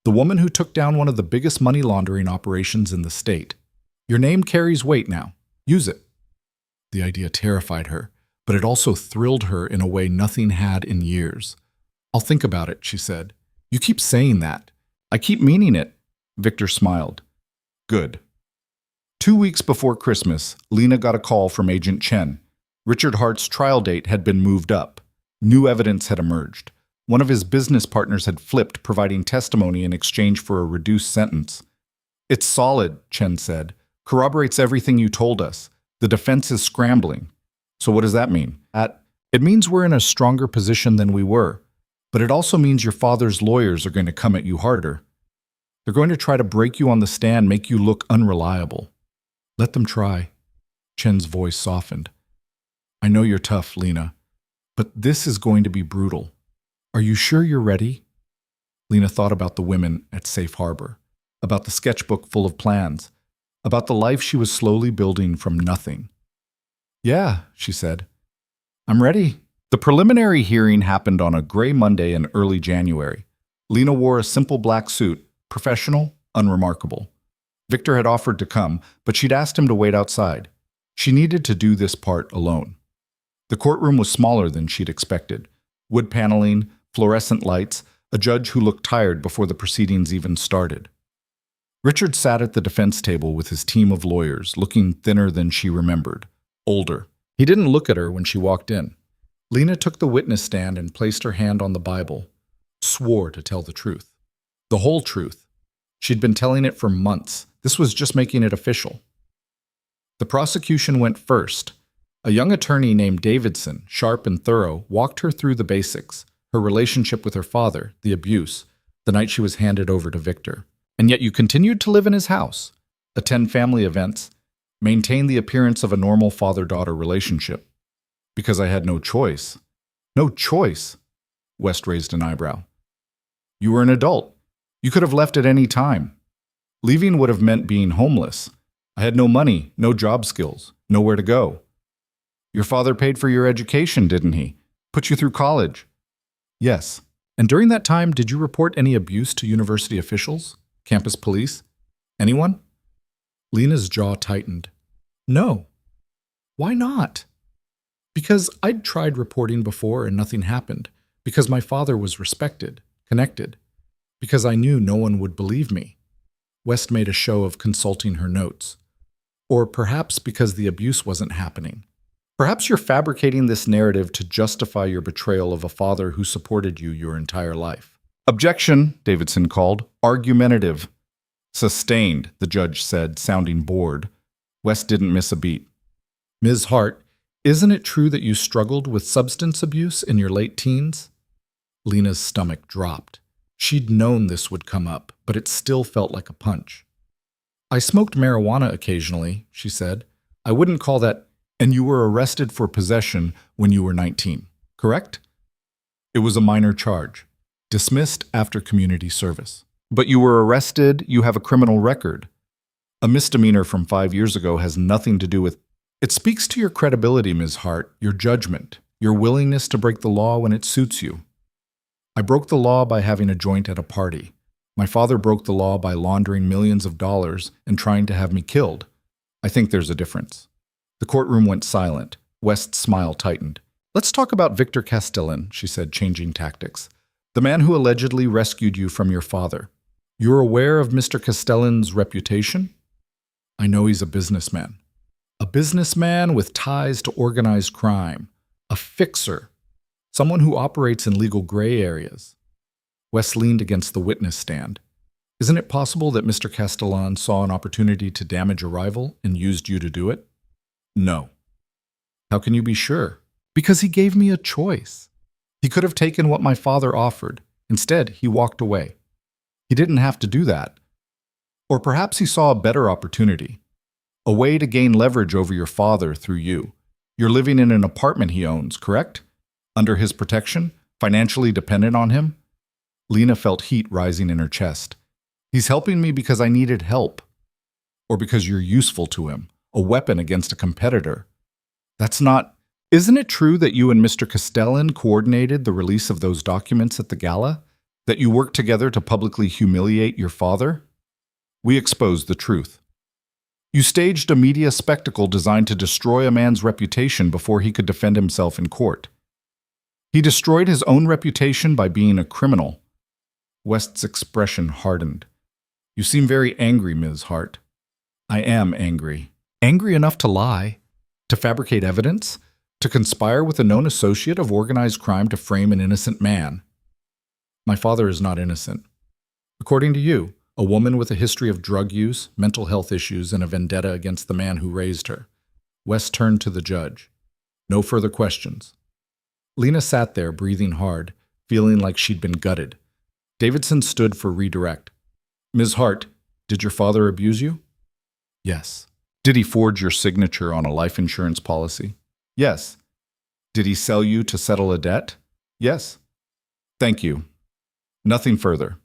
the woman who took down one of the biggest money laundering operations in the state. Your name carries weight now. Use it. The idea terrified her, but it also thrilled her in a way nothing had in years. I'll think about it, she said. You keep saying that. I keep meaning it. Victor smiled. Good. 2 weeks before Christmas, Lena got a call from Agent Chen. Richard Hart's trial date had been moved up. New evidence had emerged. One of his business partners had flipped, providing testimony in exchange for a reduced sentence. It's solid, Chen said. Corroborates everything you told us. The defense is scrambling. So what does that mean? It means we're in a stronger position than we were. But it also means your father's lawyers are going to come at you harder. They're going to try to break you on the stand, make you look unreliable. Let them try. Chen's voice softened. I know you're tough, Lena, but this is going to be brutal. Are you sure you're ready? Lena thought about the women at Safe Harbor, about the sketchbook full of plans, about the life she was slowly building from nothing. Yeah, she said. I'm ready. The preliminary hearing happened on a gray Monday in early January. Lena wore a simple black suit, professional, unremarkable. Victor had offered to come, but she'd asked him to wait outside. She needed to do this part alone. The courtroom was smaller than she'd expected. Wood paneling, fluorescent lights, a judge who looked tired before the proceedings even started. Richard sat at the defense table with his team of lawyers, looking thinner than she remembered, older. He didn't look at her when she walked in. Lena took the witness stand and placed her hand on the Bible, swore to tell the truth. The whole truth. She'd been telling it for months. This was just making it official. The prosecution went first. A young attorney named Davidson, sharp and thorough, walked her through the basics, her relationship with her father, the abuse, the night she was handed over to Victor. And yet you continued to live in his house, attend family events, maintain the appearance of a normal father-daughter relationship. Because I had no choice. No choice, West raised an eyebrow. You were an adult. You could have left at any time. Leaving would have meant being homeless. I had no money, no job skills, nowhere to go. Your father paid for your education, didn't he? Put you through college? Yes. And during that time, did you report any abuse to university officials? Campus police? Anyone? Lena's jaw tightened. No. Why not? Because I'd tried reporting before and nothing happened. Because my father was respected, connected. Because I knew no one would believe me. West made a show of consulting her notes. Or perhaps because the abuse wasn't happening. Perhaps you're fabricating this narrative to justify your betrayal of a father who supported you your entire life. Objection, Davidson called. Argumentative. Sustained, the judge said, sounding bored. West didn't miss a beat. Ms. Hart, isn't it true that you struggled with substance abuse in your late teens? Lena's stomach dropped. She'd known this would come up, but it still felt like a punch. I smoked marijuana occasionally, she said. I wouldn't call that, and you were arrested for possession when you were 19, correct? It was a minor charge, dismissed after community service. But you were arrested, you have a criminal record. A misdemeanor from 5 years ago has nothing to do with... It speaks to your credibility, Ms. Hart, your judgment, your willingness to break the law when it suits you. I broke the law by having a joint at a party. My father broke the law by laundering millions of dollars and trying to have me killed. I think there's a difference. The courtroom went silent. West's smile tightened. Let's talk about Victor Castellan, she said, changing tactics. The man who allegedly rescued you from your father. You're aware of Mr. Castellan's reputation? I know he's a businessman. A businessman with ties to organized crime. A fixer. Someone who operates in legal gray areas. West leaned against the witness stand. Isn't it possible that Mr. Castellan saw an opportunity to damage a rival and used you to do it? No. How can you be sure? Because he gave me a choice. He could have taken what my father offered. Instead, he walked away. He didn't have to do that. Or perhaps he saw a better opportunity. A way to gain leverage over your father through you. You're living in an apartment he owns, correct? Under his protection? Financially dependent on him? Lena felt heat rising in her chest. He's helping me because I needed help. Or because you're useful to him. A weapon against a competitor. That's not... Isn't it true that you and Mr. Castellan coordinated the release of those documents at the gala? That you worked together to publicly humiliate your father? We exposed the truth. You staged a media spectacle designed to destroy a man's reputation before he could defend himself in court. He destroyed his own reputation by being a criminal. West's expression hardened. You seem very angry, Ms. Hart. I am angry. Angry enough to lie, to fabricate evidence, to conspire with a known associate of organized crime to frame an innocent man. My father is not innocent. According to you, a woman with a history of drug use, mental health issues, and a vendetta against the man who raised her. Wes turned to the judge. No further questions. Lena sat there, breathing hard, feeling like she'd been gutted. Davidson stood for redirect. Ms. Hart, did your father abuse you? Yes. Did he forge your signature on a life insurance policy? Yes. Did he sell you to settle a debt? Yes. Thank you. Nothing further.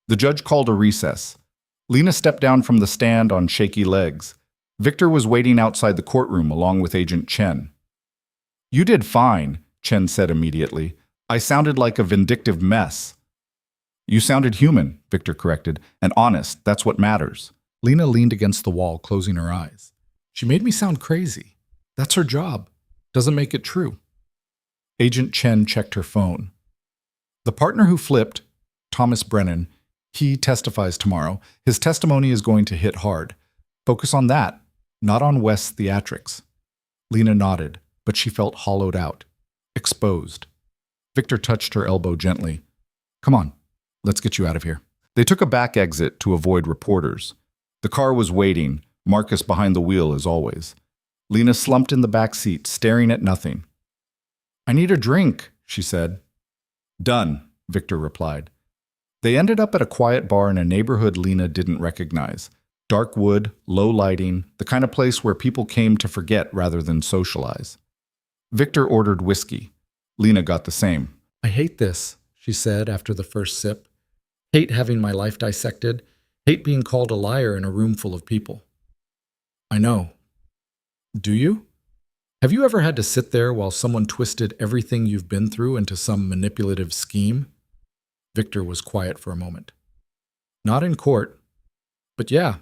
The judge called a recess. Lena stepped down from the stand on shaky legs. Victor was waiting outside the courtroom along with Agent Chen. You did fine, Chen said immediately. I sounded like a vindictive mess. You sounded human, Victor corrected, and honest. That's what matters. Lena leaned against the wall, closing her eyes. She made me sound crazy. That's her job. Doesn't make it true. Agent Chen checked her phone. The partner who flipped, Thomas Brennan, he testifies tomorrow. His testimony is going to hit hard. Focus on that, not on West's theatrics. Lena nodded, but she felt hollowed out, exposed. Victor touched her elbow gently. Come on, let's get you out of here. They took a back exit to avoid reporters. The car was waiting, Marcus behind the wheel as always. Lena slumped in the back seat, staring at nothing. I need a drink, she said. Done, Victor replied. They ended up at a quiet bar in a neighborhood Lena didn't recognize. Dark wood, low lighting, the kind of place where people came to forget rather than socialize. Victor ordered whiskey. Lena got the same. I hate this, she said after the first sip. Hate having my life dissected. Hate being called a liar in a room full of people. I know. Do you? Have you ever had to sit there while someone twisted everything you've been through into some manipulative scheme? Victor was quiet for a moment. Not in court. But yeah,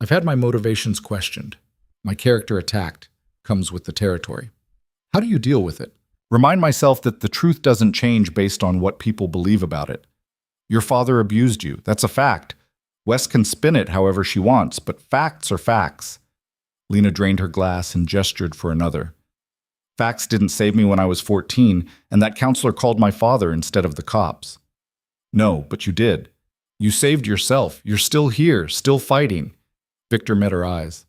I've had my motivations questioned. My character attacked. Comes with the territory. How do you deal with it? Remind myself that the truth doesn't change based on what people believe about it. Your father abused you. That's a fact. Wes can spin it however she wants, but facts are facts. Lena drained her glass and gestured for another. Facts didn't save me when I was 14, and that counselor called my father instead of the cops. No, but you did. You saved yourself. You're still here, still fighting. Victor met her eyes.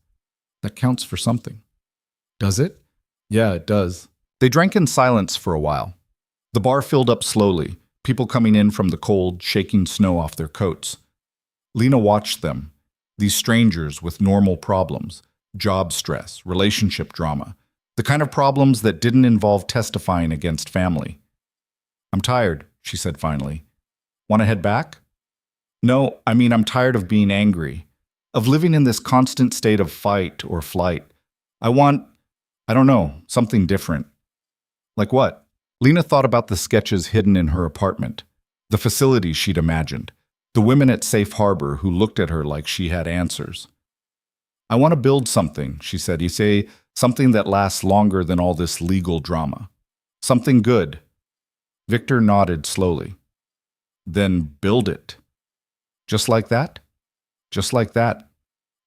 That counts for something. Does it? Yeah, it does. They drank in silence for a while. The bar filled up slowly, people coming in from the cold, shaking snow off their coats. Lena watched them, these strangers with normal problems, job stress, relationship drama, the kind of problems that didn't involve testifying against family. I'm tired, she said finally. Want to head back? No, I'm tired of being angry, of living in this constant state of fight or flight. I don't know, something different. Like what? Lena thought about the sketches hidden in her apartment, the facilities she'd imagined, the women at Safe Harbor who looked at her like she had answers. I want to build something, she said. You say something that lasts longer than all this legal drama. Something good. Victor nodded slowly. Then build it. Just like that? Just like that.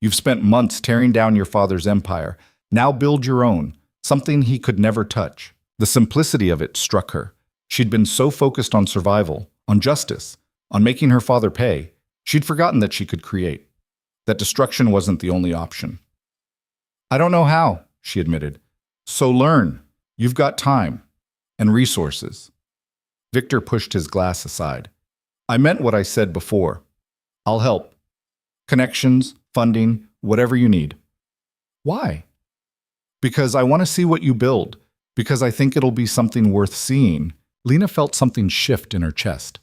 You've spent months tearing down your father's empire. Now build your own, something he could never touch. The simplicity of it struck her. She'd been so focused on survival, on justice, on making her father pay, she'd forgotten that she could create, that destruction wasn't the only option. I don't know how, she admitted. So learn. You've got time and resources. Victor pushed his glass aside. I meant what I said before. I'll help. Connections, funding, whatever you need. Why? Because I want to see what you build. Because I think it'll be something worth seeing. Lena felt something shift in her chest.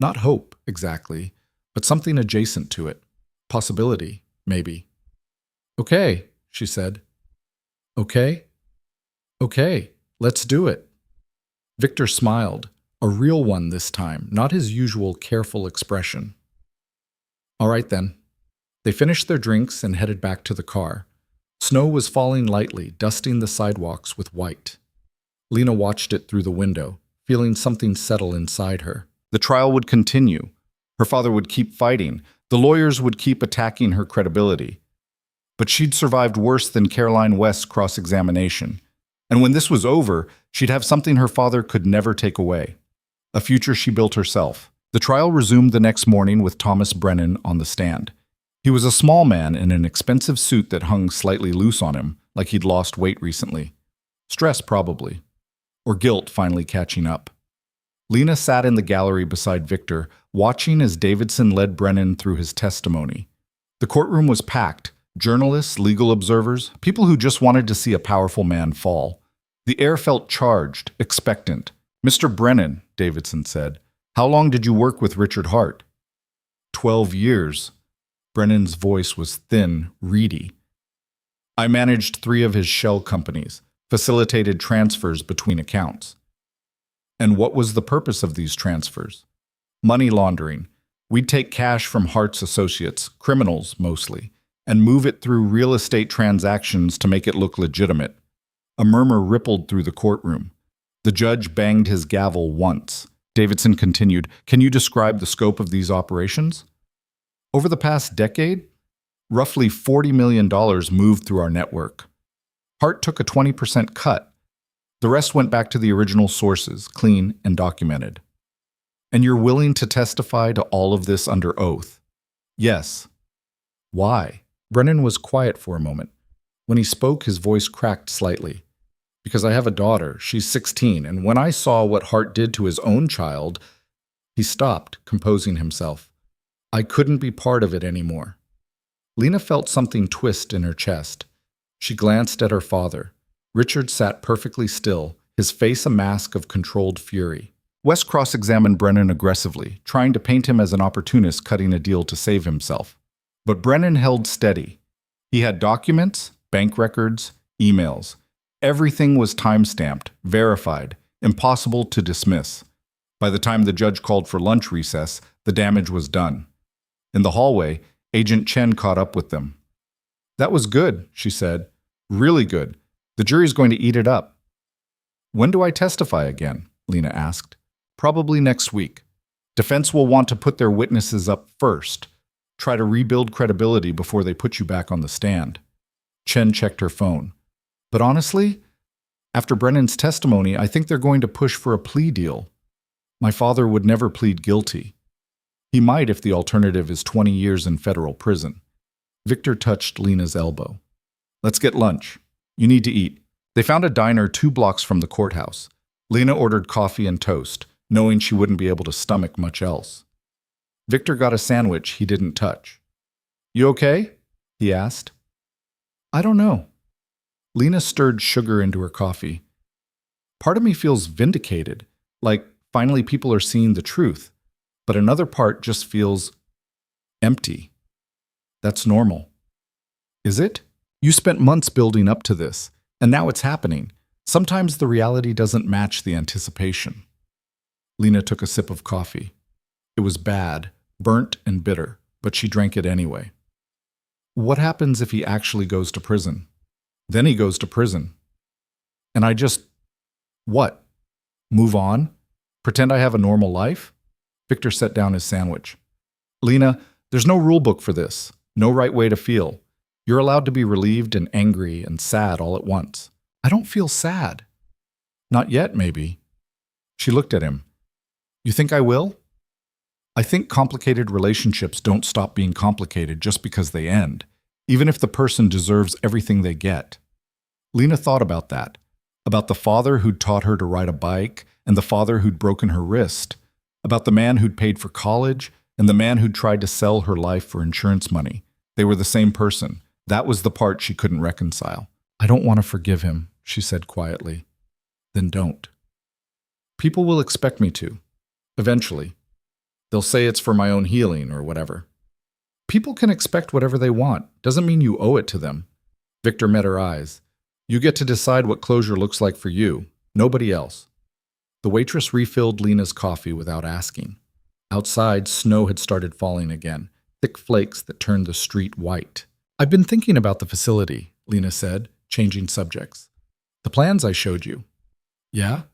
Not hope, exactly, but something adjacent to it. Possibility, maybe. Okay, she said. Okay? Okay, let's do it. Victor smiled, a real one this time, not his usual careful expression. All right then. They finished their drinks and headed back to the car. Snow was falling lightly, dusting the sidewalks with white. Lena watched it through the window, feeling something settle inside her. The trial would continue. Her father would keep fighting. The lawyers would keep attacking her credibility. But she'd survived worse than Caroline West's cross-examination. And when this was over, she'd have something her father could never take away. A future she built herself. The trial resumed the next morning with Thomas Brennan on the stand. He was a small man in an expensive suit that hung slightly loose on him, like he'd lost weight recently. Stress, probably. Or guilt finally catching up. Lena sat in the gallery beside Victor, watching as Davidson led Brennan through his testimony. The courtroom was packed. Journalists, legal observers, people who just wanted to see a powerful man fall. The air felt charged, expectant. "Mr. Brennan," Davidson said, "how long did you work with Richard Hart?" 12 years. Brennan's voice was thin, reedy. "I managed 3 of his shell companies, facilitated transfers between accounts." "And what was the purpose of these transfers?" "Money laundering. We'd take cash from Hart's associates, criminals mostly, and move it through real estate transactions to make it look legitimate." A murmur rippled through the courtroom. The judge banged his gavel once. Davidson continued, "Can you describe the scope of these operations?" "Over the past decade, roughly $40 million moved through our network. Hart took a 20% cut. The rest went back to the original sources, clean and documented." "And you're willing to testify to all of this under oath?" "Yes." "Why?" Brennan was quiet for a moment. When he spoke, his voice cracked slightly. "Because I have a daughter. She's 16, and when I saw what Hart did to his own child..." He stopped, composing himself. "I couldn't be part of it anymore." Lena felt something twist in her chest. She glanced at her father. Richard sat perfectly still, his face a mask of controlled fury. Wes cross-examined Brennan aggressively, trying to paint him as an opportunist cutting a deal to save himself. But Brennan held steady. He had documents, bank records, emails. Everything was time-stamped, verified, impossible to dismiss. By the time the judge called for lunch recess, the damage was done. In the hallway, Agent Chen caught up with them. "That was good," she said. "Really good. The jury's going to eat it up." "When do I testify again?" Lena asked. "Probably next week. Defense will want to put their witnesses up first. Try to rebuild credibility before they put you back on the stand." Chen checked her phone. "But honestly, after Brennan's testimony, I think they're going to push for a plea deal. My father would never plead guilty. He might if the alternative is 20 years in federal prison." Victor touched Lena's elbow. "Let's get lunch. You need to eat." They found a diner 2 blocks from the courthouse. Lena ordered coffee and toast, knowing she wouldn't be able to stomach much else. Victor got a sandwich he didn't touch. "You okay?" he asked. "I don't know." Lena stirred sugar into her coffee. "Part of me feels vindicated, like finally people are seeing the truth, but another part just feels empty. That's normal." "Is it? You spent months building up to this, and now it's happening. Sometimes the reality doesn't match the anticipation." Lena took a sip of coffee. It was bad, burnt and bitter, but she drank it anyway. "What happens if he actually goes to prison?" "Then he goes to prison. And I just... what? Move on? Pretend I have a normal life?" Victor set down his sandwich. "Lena, there's no rule book for this. No right way to feel. You're allowed to be relieved and angry and sad all at once." "I don't feel sad." "Not yet, maybe." She looked at him. "You think I will?" "I think complicated relationships don't stop being complicated just because they end, even if the person deserves everything they get." Lena thought about that, about the father who'd taught her to ride a bike and the father who'd broken her wrist, about the man who'd paid for college and the man who'd tried to sell her life for insurance money. They were the same person. That was the part she couldn't reconcile. "I don't want to forgive him," she said quietly. "Then don't." "People will expect me to. Eventually. They'll say it's for my own healing or whatever." "People can expect whatever they want. Doesn't mean you owe it to them." Victor met her eyes. "You get to decide what closure looks like for you, nobody else." The waitress refilled Lena's coffee without asking. Outside, snow had started falling again, thick flakes that turned the street white. "I've been thinking about the facility," Lena said, changing subjects. "The plans I showed you." "Yeah?"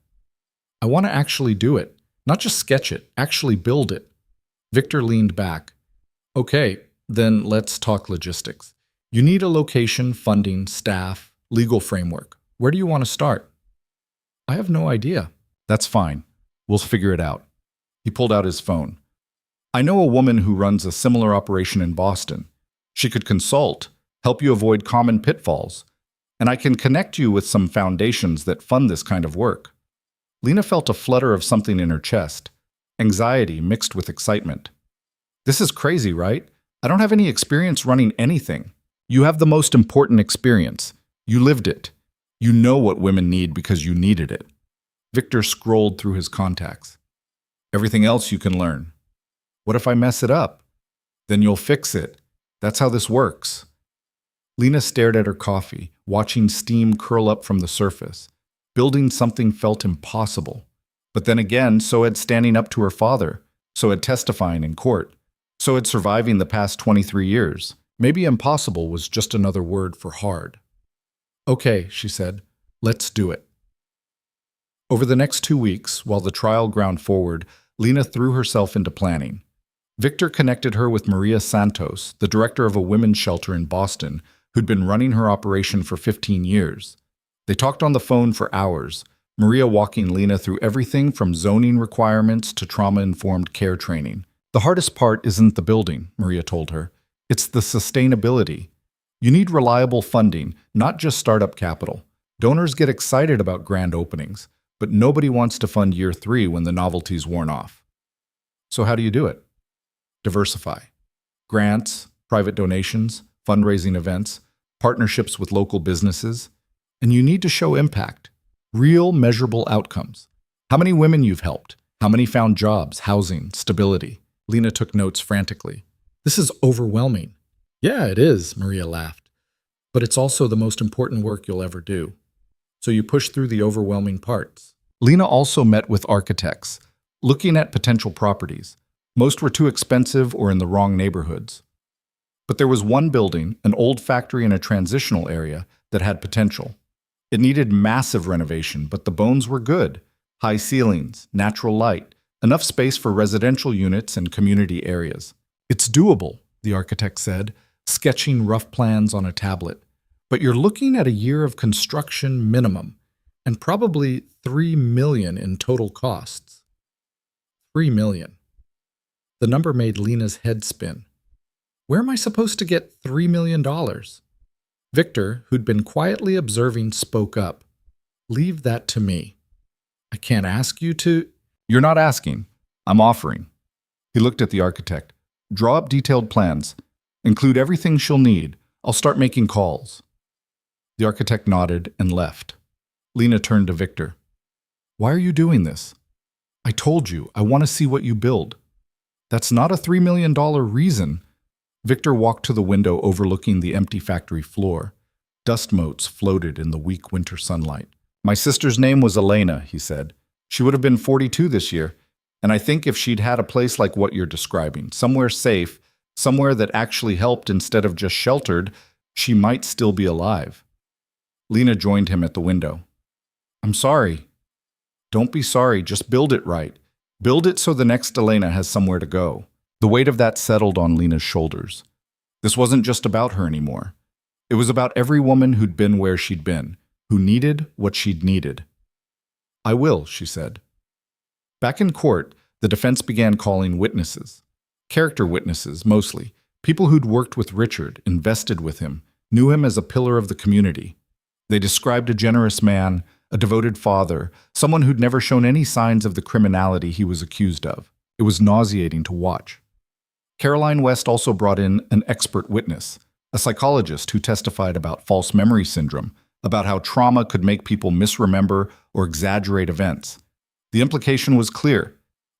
"I want to actually do it. Not just sketch it, actually build it." Victor leaned back. "Okay, then let's talk logistics. You need a location, funding, staff, legal framework. Where do you want to start?" "I have no idea." "That's fine. We'll figure it out." He pulled out his phone. I know a woman who runs a similar operation in Boston. She could consult, help you avoid common pitfalls, and I can connect you with some foundations that fund this kind of work." Lena felt a flutter of something in her chest, anxiety mixed with excitement. "This is crazy, right? I don't have any experience running anything." "You have the most important experience. You lived it. You know what women need because you needed it." Victor scrolled through his contacts. "Everything else you can learn." "What if I mess it up?" "Then you'll fix it. That's how this works." Lena stared at her coffee, watching steam curl up from the surface. Building something felt impossible. But then again, so had standing up to her father, so had testifying in court, so had surviving the past 23 years. Maybe impossible was just another word for hard. "Okay," she said, "let's do it." Over the next 2 weeks, while the trial ground forward, Lena threw herself into planning. Victor connected her with Maria Santos, the director of a women's shelter in Boston, who'd been running her operation for 15 years. They talked on the phone for hours, Maria walking Lena through everything from zoning requirements to trauma-informed care training. "The hardest part isn't the building," Maria told her. "It's the sustainability. You need reliable funding, not just startup capital. Donors get excited about grand openings, but nobody wants to fund year 3 when the novelty's worn off." "So how do you do it?" "Diversify. Grants, private donations, fundraising events, partnerships with local businesses. And you need to show impact, real measurable outcomes. How many women you've helped, how many found jobs, housing, stability." Lena took notes frantically. "This is overwhelming." "Yeah, it is," Maria laughed. "But it's also the most important work you'll ever do. So you push through the overwhelming parts." Lena also met with architects, looking at potential properties. Most were too expensive or in the wrong neighborhoods. But there was one building, an old factory in a transitional area, that had potential. It needed massive renovation, but the bones were good. High ceilings, natural light, enough space for residential units and community areas. "It's doable," the architect said, sketching rough plans on a tablet. "But you're looking at a year of construction minimum, and probably $3 million in total costs." $3 million. The number made Lena's head spin. Where am I supposed to get $3 million? Victor, who'd been quietly observing, spoke up. "Leave that to me. I can't ask you to—" "You're not asking. I'm offering." He looked at the architect. "Draw up detailed plans. Include everything she'll need. I'll start making calls." The architect nodded and left. Lena turned to Victor. "Why are you doing this?" "I told you, I want to see what you build." "That's not a $3 million reason." Victor walked to the window overlooking the empty factory floor. Dust motes floated in the weak winter sunlight. "My sister's name was Lena," he said. "She would have been 42 this year, and I think if she'd had a place like what you're describing, somewhere safe, somewhere that actually helped instead of just sheltered, she might still be alive." Lena joined him at the window. "I'm sorry." "Don't be sorry, just build it right. Build it so the next Elena has somewhere to go." The weight of that settled on Lena's shoulders. This wasn't just about her anymore. It was about every woman who'd been where she'd been, who needed what she'd needed. "I will," she said. Back in court, the defense began calling witnesses. Character witnesses, mostly. People who'd worked with Richard, invested with him, knew him as a pillar of the community. They described a generous man, a devoted father, someone who'd never shown any signs of the criminality he was accused of. It was nauseating to watch. Caroline West also brought in an expert witness, a psychologist who testified about false memory syndrome, about how trauma could make people misremember or exaggerate events. The implication was clear.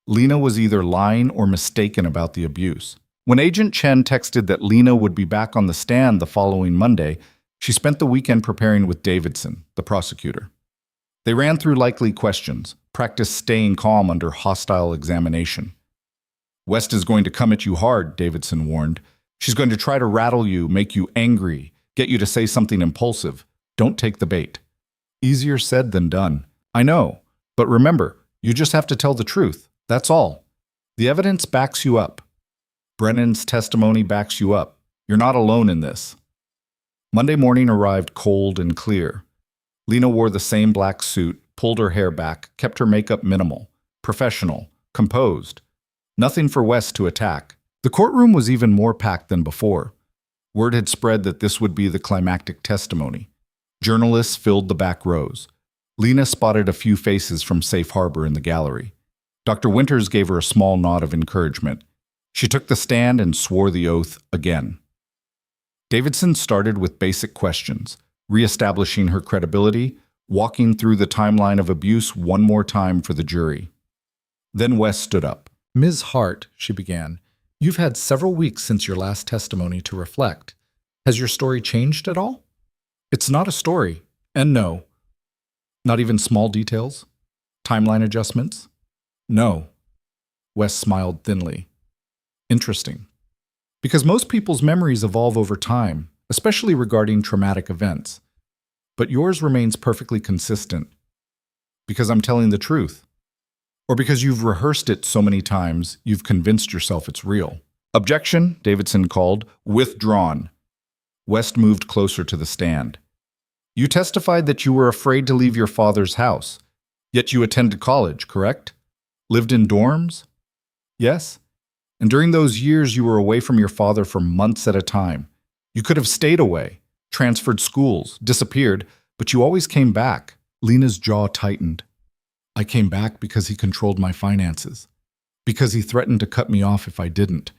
Lena was either lying or mistaken about the abuse. When Agent Chen texted that Lena would be back on the stand the following Monday, she spent the weekend preparing with Davidson, the prosecutor. They ran through likely questions, practiced staying calm under hostile examination. "West is going to come at you hard," Davidson warned. "She's going to try to rattle you, make you angry, get you to say something impulsive. Don't take the bait." "Easier said than done." "I know, but remember, you just have to tell the truth. That's all. The evidence backs you up. Brennan's testimony backs you up. You're not alone in this." Monday morning arrived cold and clear. Lena wore the same black suit, pulled her hair back, kept her makeup minimal, professional, composed. Nothing for West to attack. The courtroom was even more packed than before. Word had spread that this would be the climactic testimony. Journalists filled the back rows. Lena spotted a few faces from Safe Harbor in the gallery. Dr. Winters gave her a small nod of encouragement. She took the stand and swore the oath again. Davidson started with basic questions, reestablishing her credibility, walking through the timeline of abuse one more time for the jury. Then West stood up. "Ms. Hart," she began, "you've had several weeks since your last testimony to reflect. Has your story changed at all?" "It's not a story. And no." "Not even small details? Timeline adjustments?" "No." West smiled thinly. "Interesting. Because most people's memories evolve over time, especially regarding traumatic events. But yours remains perfectly consistent. Because I'm telling the truth. Or because you've rehearsed it so many times, you've convinced yourself it's real." "Objection," Davidson called. "Withdrawn." West moved closer to the stand. "You testified that you were afraid to leave your father's house. Yet you attended college, correct? Lived in dorms? Yes? And during those years you were away from your father for months at a time. You could have stayed away, transferred schools, disappeared, but you always came back." Lena's jaw tightened. "I came back because he controlled my finances. Because he threatened to cut me off if I didn't.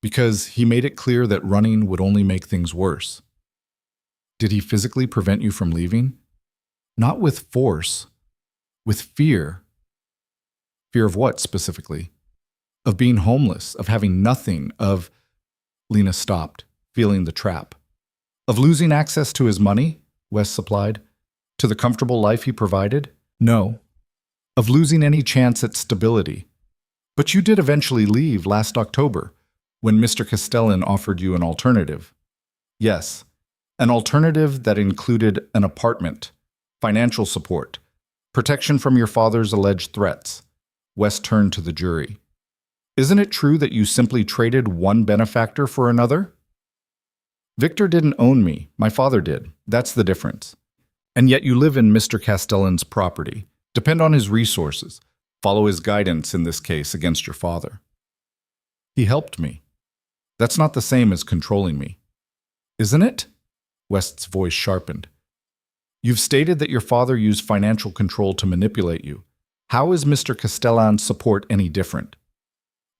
Because he made it clear that running would only make things worse." "Did he physically prevent you from leaving?" "Not with force. With fear." "Fear of what, specifically?" "Of being homeless, of having nothing, of—" Lena stopped, feeling the trap. "Of losing access to his money," West supplied. "To the comfortable life he provided?" "No." "Of losing any chance at stability." "But you did eventually leave last October, when Mr. Castellan offered you an alternative." "Yes. An alternative that included an apartment, financial support, protection from your father's alleged threats." West turned to the jury. "Isn't it true that you simply traded one benefactor for another?" "Victor didn't own me. My father did. That's the difference. And yet you live in Mr. Castellan's property, depend on his resources, follow his guidance in this case against your father." "He helped me. That's not the same as controlling me." "Isn't it?" West's voice sharpened. "You've stated that your father used financial control to manipulate you. How is Mr. Castellan's support any different?"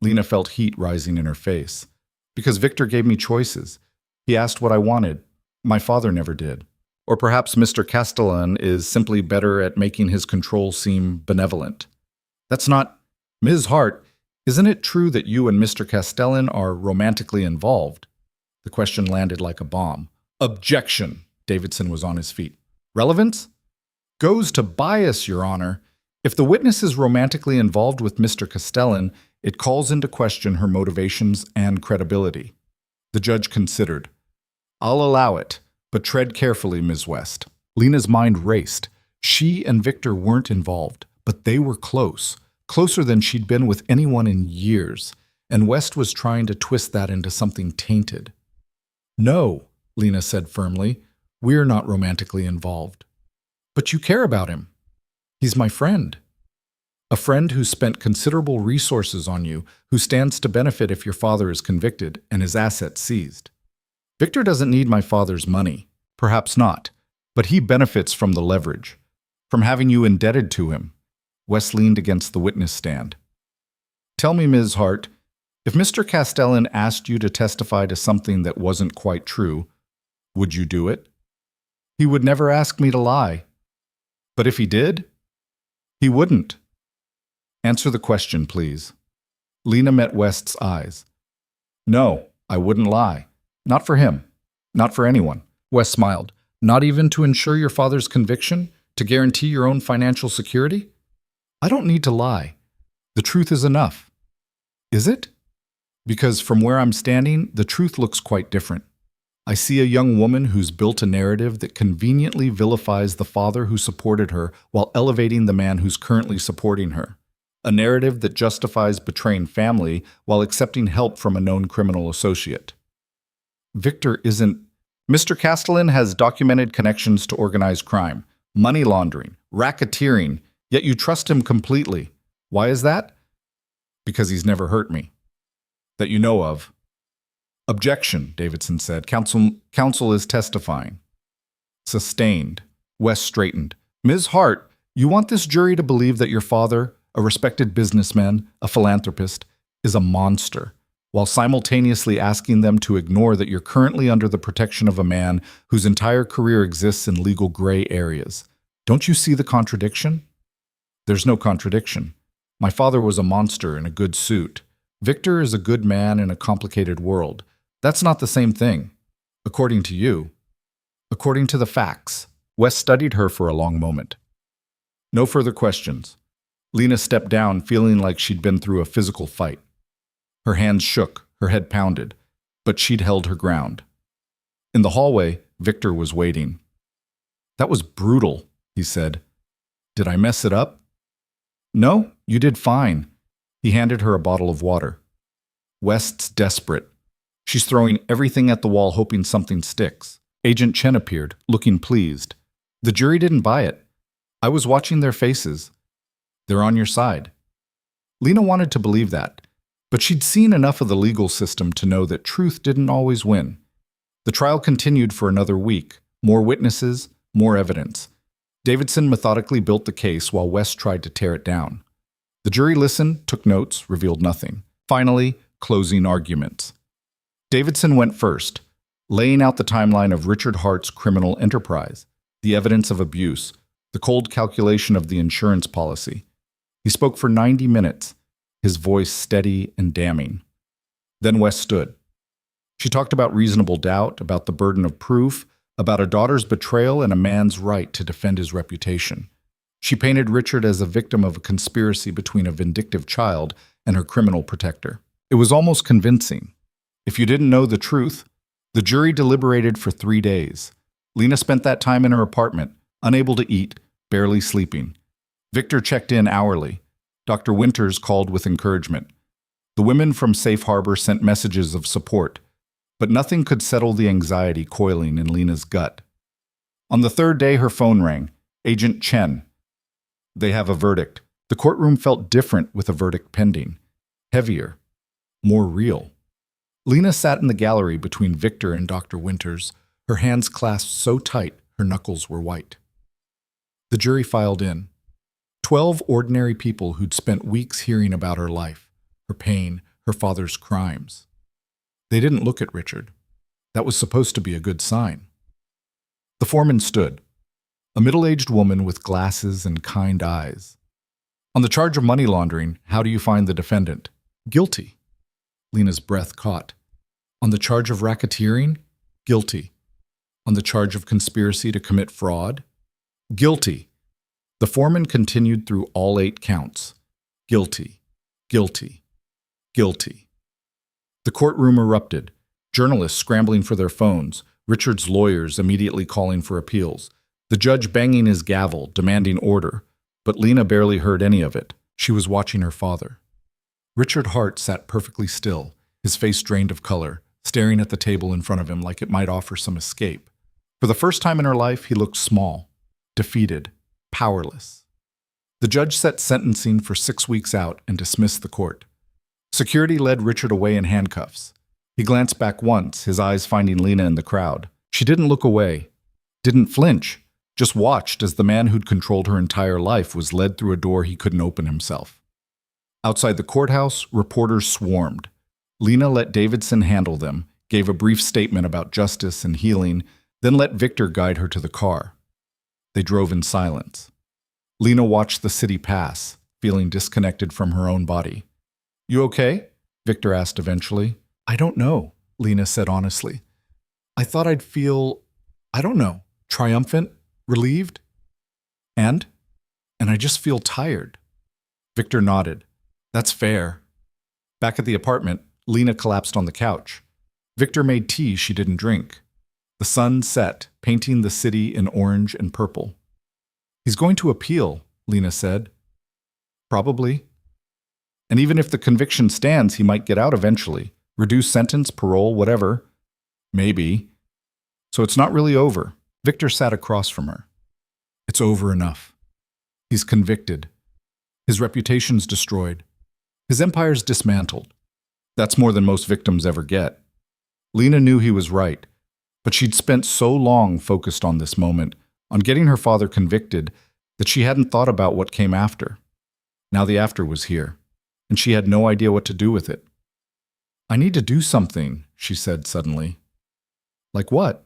Lena felt heat rising in her face. "Because Victor gave me choices. He asked what I wanted. My father never did. Or perhaps Mr. Castellan is simply better at making his control seem benevolent. That's not— Ms. Hart, isn't it true that you and Mr. Castellan are romantically involved?" The question landed like a bomb. "Objection!" Davidson was on his feet. "Relevance? Goes to bias, Your Honor. If the witness is romantically involved with Mr. Castellan, it calls into question her motivations and credibility." The judge considered. "I'll allow it, but tread carefully, Ms. West." Lena's mind raced. She and Victor weren't involved, but they were close, closer than she'd been with anyone in years, and West was trying to twist that into something tainted. "No," Lena said firmly, "we're not romantically involved." "But you care about him. He's my friend." "A friend who spent considerable resources on you, who stands to benefit if your father is convicted and his assets seized." "Victor doesn't need my father's money. Perhaps not. But he benefits from the leverage, from having you indebted to him." West leaned against the witness stand. "Tell me, Ms. Hart, if Mr. Castellan asked you to testify to something that wasn't quite true, would you do it?" "He would never ask me to lie." "But if he did?" "He wouldn't." "Answer the question, please." Lena met West's eyes. "No, I wouldn't lie. Not for him. Not for anyone." West smiled. "Not even to ensure your father's conviction? To guarantee your own financial security?" "I don't need to lie. The truth is enough." "Is it?" "Because from where I'm standing, the truth looks quite different. I see a young woman who's built a narrative that conveniently vilifies the father who supported her while elevating the man who's currently supporting her. A narrative that justifies betraying family while accepting help from a known criminal associate. Victor isn't— Mr. Castellan has documented connections to organized crime, money laundering, racketeering, yet you trust him completely. Why is that? Because he's never hurt me. That you know of. Objection, Davidson said. Counsel is testifying. Sustained. West straightened. Ms. Hart, you want this jury to believe that your father, a respected businessman, a philanthropist, is a monster, while simultaneously asking them to ignore that you're currently under the protection of a man whose entire career exists in legal gray areas. Don't you see the contradiction? There's no contradiction. My father was a monster in a good suit. Victor is a good man in a complicated world. That's not the same thing. According to you. According to the facts. Wes studied her for a long moment. No further questions. Lena stepped down, feeling like she'd been through a physical fight. Her hands shook, her head pounded, but she'd held her ground. In the hallway, Victor was waiting. That was brutal, he said. Did I mess it up? No, you did fine. He handed her a bottle of water. West's desperate. She's throwing everything at the wall, hoping something sticks. Agent Chen appeared, looking pleased. The jury didn't buy it. I was watching their faces. They're on your side. Lena wanted to believe that, but she'd seen enough of the legal system to know that truth didn't always win. The trial continued for another week. More witnesses, more evidence. Davidson methodically built the case while West tried to tear it down. The jury listened, took notes, revealed nothing. Finally, closing arguments. Davidson went first, laying out the timeline of Richard Hart's criminal enterprise, the evidence of abuse, the cold calculation of the insurance policy. He spoke for 90 minutes, his voice steady and damning. Then West stood. She talked about reasonable doubt, about the burden of proof, about a daughter's betrayal and a man's right to defend his reputation. She painted Richard as a victim of a conspiracy between a vindictive child and her criminal protector. It was almost convincing. If you didn't know the truth, the jury deliberated for 3 days. Lena spent that time in her apartment, unable to eat, barely sleeping. Victor checked in hourly. Dr. Winters called with encouragement. The women from Safe Harbor sent messages of support, but nothing could settle the anxiety coiling in Lena's gut. On the 3rd day, her phone rang. Agent Chen. They have a verdict. The courtroom felt different with a verdict pending. Heavier. More real. Lena sat in the gallery between Victor and Dr. Winters, her hands clasped so tight her knuckles were white. The jury filed in. 12 ordinary people who'd spent weeks hearing about her life, her pain, her father's crimes. They didn't look at Richard. That was supposed to be a good sign. The foreman stood, a middle-aged woman with glasses and kind eyes. On the charge of money laundering, how do you find the defendant? Guilty. Lena's breath caught. On the charge of racketeering? Guilty. On the charge of conspiracy to commit fraud? Guilty. The foreman continued through all 8 counts. Guilty. Guilty. Guilty. The courtroom erupted. Journalists scrambling for their phones, Richard's lawyers immediately calling for appeals, the judge banging his gavel, demanding order. But Lena barely heard any of it. She was watching her father. Richard Hart sat perfectly still, his face drained of color, staring at the table in front of him like it might offer some escape. For the first time in her life, he looked small, defeated, powerless. The judge set sentencing for 6 weeks out and dismissed the court. Security led Richard away in handcuffs. He glanced back once, his eyes finding Lena in the crowd. She didn't look away, didn't flinch, just watched as the man who'd controlled her entire life was led through a door he couldn't open himself. Outside the courthouse, reporters swarmed. Lena let Davidson handle them, gave a brief statement about justice and healing, then let Victor guide her to the car. They drove in silence. Lena watched the city pass, feeling disconnected from her own body. You okay? Victor asked eventually. I don't know, Lena said honestly. I thought I'd feel, I don't know, triumphant, relieved. And I just feel tired. Victor nodded. That's fair. Back at the apartment, Lena collapsed on the couch. Victor made tea she didn't drink. The sun set, painting the city in orange and purple. He's going to appeal, Lena said. Probably. And even if the conviction stands, he might get out eventually. Reduced sentence, parole, whatever. Maybe. So it's not really over. Victor sat across from her. It's over enough. He's convicted. His reputation's destroyed. His empire's dismantled. That's more than most victims ever get. Lena knew he was right, but she'd spent so long focused on this moment, on getting her father convicted, that she hadn't thought about what came after. Now the after was here, and she had no idea what to do with it. "I need to do something," she said suddenly. "Like what?"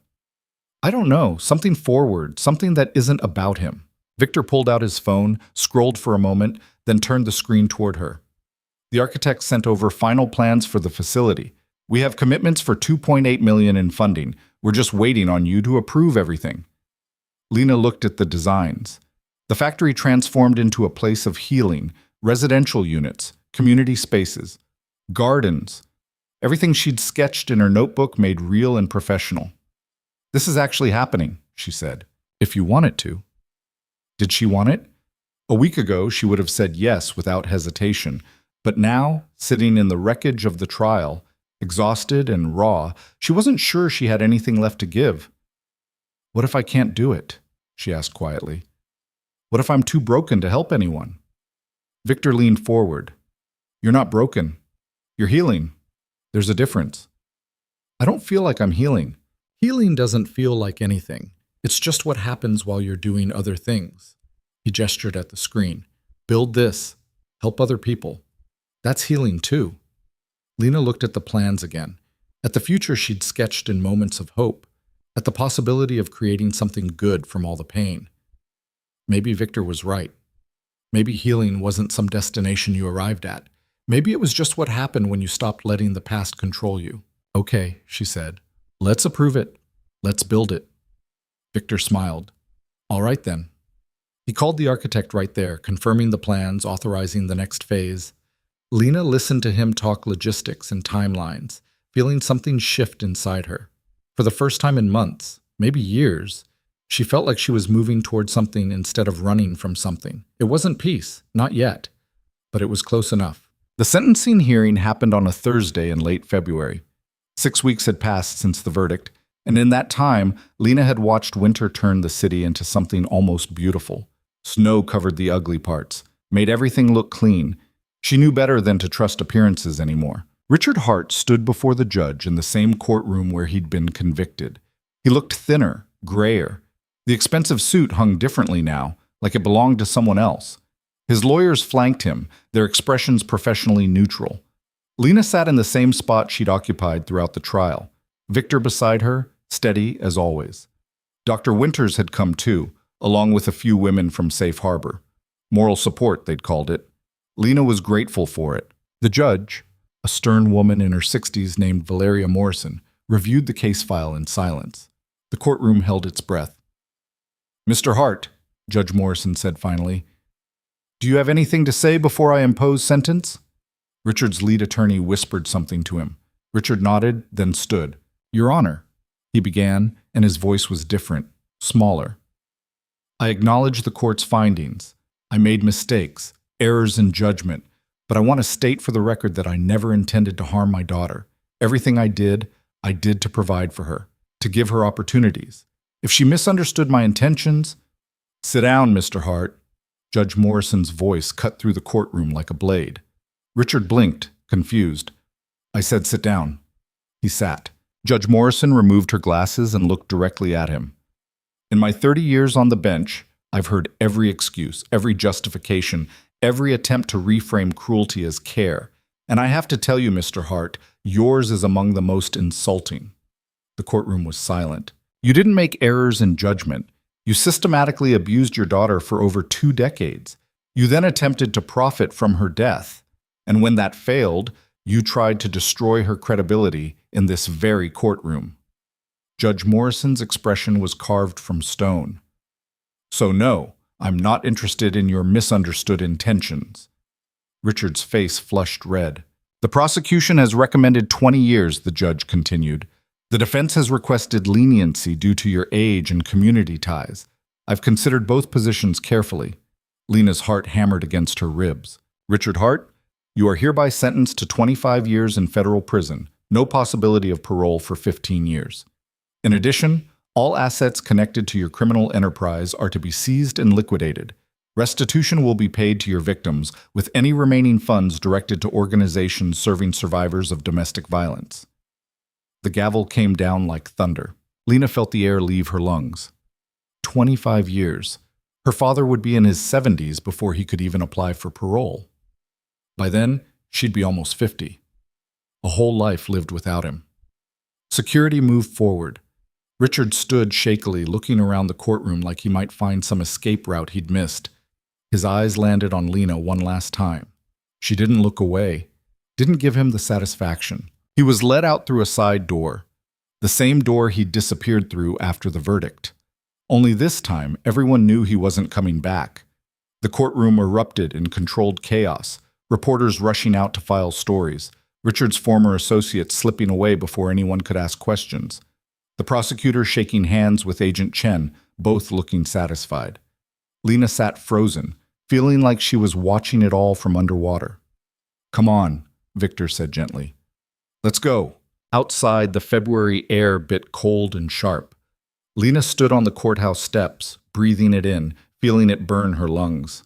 "I don't know, something forward, something that isn't about him." Victor pulled out his phone, scrolled for a moment, then turned the screen toward her. "The architect sent over final plans for the facility. We have commitments for $2.8 million in funding. We're just waiting on you to approve everything." Lena looked at the designs. The factory transformed into a place of healing, residential units, community spaces, gardens. Everything she'd sketched in her notebook made real and professional. "This is actually happening," she said, "if you want it to." Did she want it? A week ago, she would have said yes without hesitation. But now, sitting in the wreckage of the trial, exhausted and raw, she wasn't sure she had anything left to give. "What if I can't do it?" she asked quietly. "What if I'm too broken to help anyone?" Victor leaned forward. "You're not broken. You're healing. There's a difference." "I don't feel like I'm healing." "Healing doesn't feel like anything. It's just what happens while you're doing other things." He gestured at the screen. "Build this. Help other people. That's healing too." Lena looked at the plans again, at the future she'd sketched in moments of hope, at the possibility of creating something good from all the pain. Maybe Victor was right. Maybe healing wasn't some destination you arrived at. Maybe it was just what happened when you stopped letting the past control you. "Okay," she said. "Let's approve it. Let's build it." Victor smiled. "All right then." He called the architect right there, confirming the plans, authorizing the next phase. Lena listened to him talk logistics and timelines, feeling something shift inside her. For the first time in months, maybe years, she felt like she was moving toward something instead of running from something. It wasn't peace, not yet, but it was close enough. The sentencing hearing happened on a Thursday in late February. 6 weeks had passed since the verdict, and in that time, Lena had watched winter turn the city into something almost beautiful. Snow covered the ugly parts, made everything look clean. She knew better than to trust appearances anymore. Richard Hart stood before the judge in the same courtroom where he'd been convicted. He looked thinner, grayer. The expensive suit hung differently now, like it belonged to someone else. His lawyers flanked him, their expressions professionally neutral. Lena sat in the same spot she'd occupied throughout the trial. Victor beside her, steady as always. Dr. Winters had come too, along with a few women from Safe Harbor. Moral support, they'd called it. Lena was grateful for it. The judge, a stern woman in her 60s named Valeria Morrison, reviewed the case file in silence. The courtroom held its breath. "Mr. Hart," Judge Morrison said finally, "do you have anything to say before I impose sentence?" Richard's lead attorney whispered something to him. Richard nodded, then stood. "Your Honor," he began, and his voice was different, smaller. "I acknowledge the court's findings. I made mistakes, errors in judgment, but I want to state for the record that I never intended to harm my daughter. Everything I did to provide for her, to give her opportunities. If she misunderstood my intentions—" "Sit down, Mr. Hart." Judge Morrison's voice cut through the courtroom like a blade. Richard blinked, confused. "I said sit down." He sat. Judge Morrison removed her glasses and looked directly at him. "In my 30 years on the bench, I've heard every excuse, every justification, every attempt to reframe cruelty as care. And I have to tell you, Mr. Hart, yours is among the most insulting." The courtroom was silent. "You didn't make errors in judgment. You systematically abused your daughter for over 2 decades. You then attempted to profit from her death. And when that failed, you tried to destroy her credibility in this very courtroom." Judge Morrison's expression was carved from stone. "So no, I'm not interested in your misunderstood intentions." Richard's face flushed red. "The prosecution has recommended 20 years, the judge continued. The defense has requested leniency due to your age and community ties. I've considered both positions carefully." Lena's heart hammered against her ribs. "Richard Hart, you are hereby sentenced to 25 years in federal prison, no possibility of parole for 15 years. In addition, all assets connected to your criminal enterprise are to be seized and liquidated. Restitution will be paid to your victims, with any remaining funds directed to organizations serving survivors of domestic violence. The gavel came down like thunder. Lena felt the air leave her lungs. 25 years. Her father would be in his 70s before he could even apply for parole. By then, she'd be almost 50. A whole life lived without him. Security moved forward. Richard stood shakily, looking around the courtroom like he might find some escape route he'd missed. His eyes landed on Lena one last time. She didn't look away, didn't give him the satisfaction. He was led out through a side door, the same door he'd disappeared through after the verdict. Only this time, everyone knew he wasn't coming back. The courtroom erupted in controlled chaos, reporters rushing out to file stories, Richard's former associates slipping away before anyone could ask questions. The prosecutor shaking hands with Agent Chen, both looking satisfied. Lena sat frozen, feeling like she was watching it all from underwater. "Come on," Victor said gently. "Let's go." Outside, the February air bit cold and sharp. Lena stood on the courthouse steps, breathing it in, feeling it burn her lungs.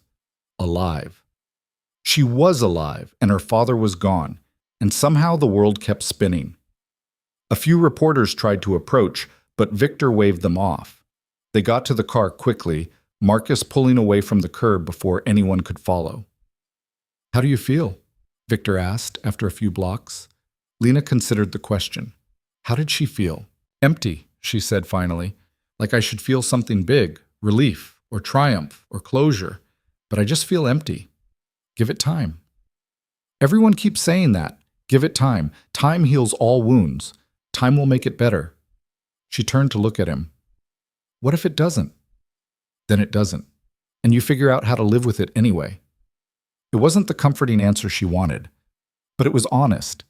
Alive. She was alive, and her father was gone, and somehow the world kept spinning. A few reporters tried to approach, but Victor waved them off. They got to the car quickly, Marcus pulling away from the curb before anyone could follow. "How do you feel?" Victor asked after a few blocks. Lena considered the question. How did she feel? "Empty," she said finally. "Like I should feel something big, relief, or triumph, or closure. But I just feel empty. Give it time." Everyone keeps saying that. Give it time. Time heals all wounds. Time will make it better. She turned to look at him. What if it doesn't? Then it doesn't. And you figure out how to live with it anyway. It wasn't the comforting answer she wanted, but it was honest.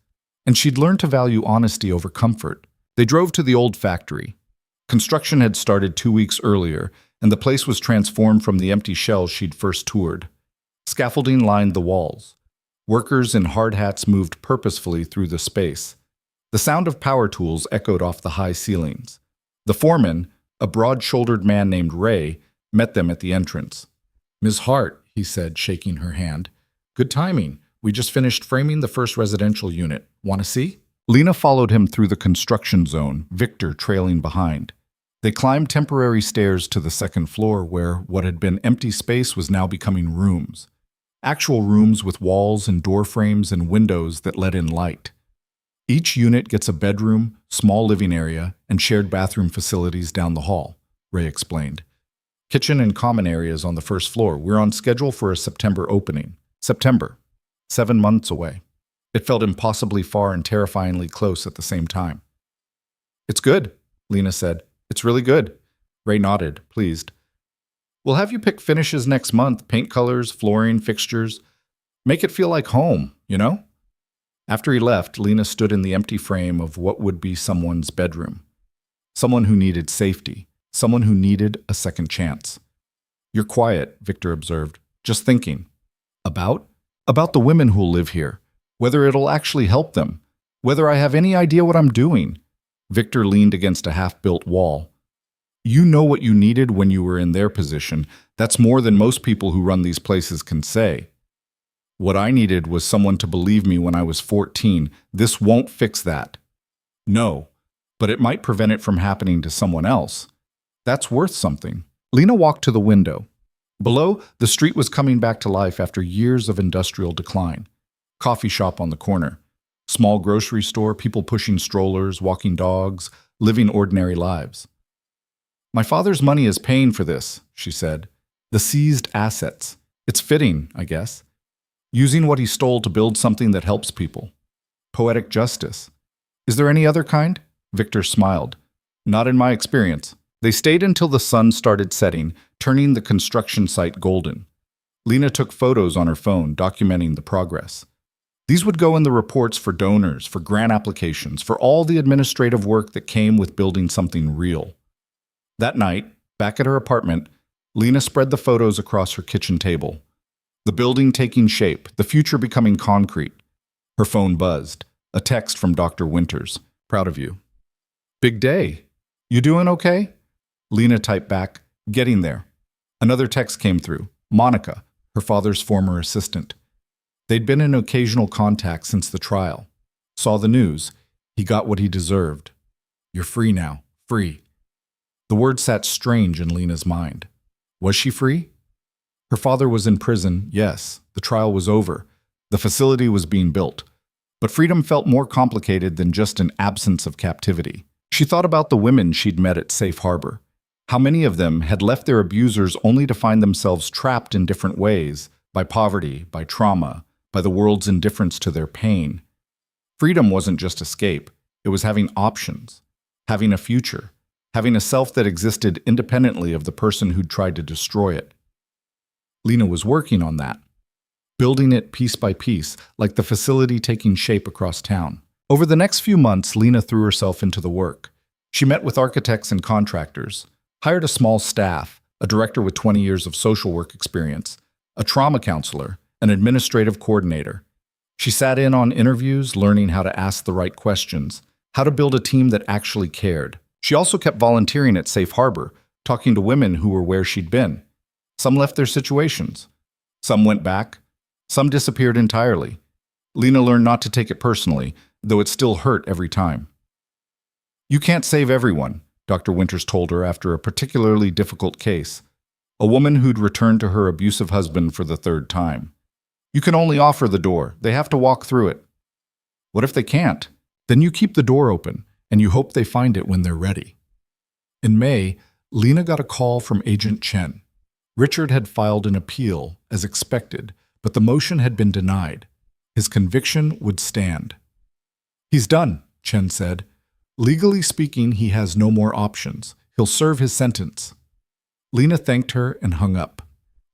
And she'd learned to value honesty over comfort. They drove to the old factory. Construction had started 2 weeks earlier, and the place was transformed from the empty shells she'd first toured. Scaffolding lined the walls. Workers in hard hats moved purposefully through the space. The sound of power tools echoed off the high ceilings. The foreman, a broad-shouldered man named Ray, met them at the entrance. "Ms. Hart," he said, shaking her hand. "Good timing. We just finished framing the first residential unit. Want to see?" Lena followed him through the construction zone, Victor trailing behind. They climbed temporary stairs to the second floor where what had been empty space was now becoming rooms. Actual rooms with walls and door frames and windows that let in light. Each unit gets a bedroom, small living area, and shared bathroom facilities down the hall, Ray explained. Kitchen and common areas on the first floor. We're on schedule for a September opening. September. 7 months away. It felt impossibly far and terrifyingly close at the same time. "It's good," Lena said. "It's really good." Ray nodded, pleased. "We'll have you pick finishes next month, paint colors, flooring, fixtures. Make it feel like home, you know?" After he left, Lena stood in the empty frame of what would be someone's bedroom. Someone who needed safety. Someone who needed a second chance. "You're quiet," Victor observed. "Just thinking." "About?" "About the women who'll live here. Whether it'll actually help them. Whether I have any idea what I'm doing." Victor leaned against a half-built wall. "You know what you needed when you were in their position. That's more than most people who run these places can say. What I needed was someone to believe me when I was 14. This won't fix that." "No, but it might prevent it from happening to someone else. That's worth something." Lena walked to the window. Below, the street was coming back to life after years of industrial decline. Coffee shop on the corner. Small grocery store, people pushing strollers, walking dogs, living ordinary lives. "My father's money is paying for this," she said. "The seized assets. It's fitting, I guess. Using what he stole to build something that helps people. Poetic justice. Is there any other kind?" Victor smiled. "Not in my experience." They stayed until the sun started setting, turning the construction site golden. Lena took photos on her phone, documenting the progress. These would go in the reports for donors, for grant applications, for all the administrative work that came with building something real. That night, back at her apartment, Lena spread the photos across her kitchen table. The building taking shape, the future becoming concrete. Her phone buzzed. A text from Dr. Winters. "Proud of you." "Big day. You doing okay?" Lena typed back, "Getting there." Another text came through. Monica, her father's former assistant. They'd been in occasional contact since the trial. Saw the news. He got what he deserved. You're free now. Free. The word sat strange in Lena's mind. Was she free? Her father was in prison, yes. The trial was over. The facility was being built. But freedom felt more complicated than just an absence of captivity. She thought about the women she'd met at Safe Harbor. How many of them had left their abusers only to find themselves trapped in different ways, by poverty, by trauma, by the world's indifference to their pain. Freedom wasn't just escape. It was having options, having a future, having a self that existed independently of the person who'd tried to destroy it. Lena was working on that, building it piece by piece, like the facility taking shape across town. Over the next few months, Lena threw herself into the work. She met with architects and contractors, hired a small staff, a director with 20 years of social work experience, a trauma counselor, an administrative coordinator. She sat in on interviews, learning how to ask the right questions, how to build a team that actually cared. She also kept volunteering at Safe Harbor, talking to women who were where she'd been. Some left their situations. Some went back. Some disappeared entirely. Lena learned not to take it personally, though it still hurt every time. You can't save everyone, Dr. Winters told her after a particularly difficult case, a woman who'd returned to her abusive husband for the third time. You can only offer the door. They have to walk through it. What if they can't? Then you keep the door open, and you hope they find it when they're ready. In May, Lena got a call from Agent Chen. Richard had filed an appeal, as expected, but the motion had been denied. His conviction would stand. He's done, Chen said. Legally speaking, he has no more options. He'll serve his sentence. Lena thanked her and hung up.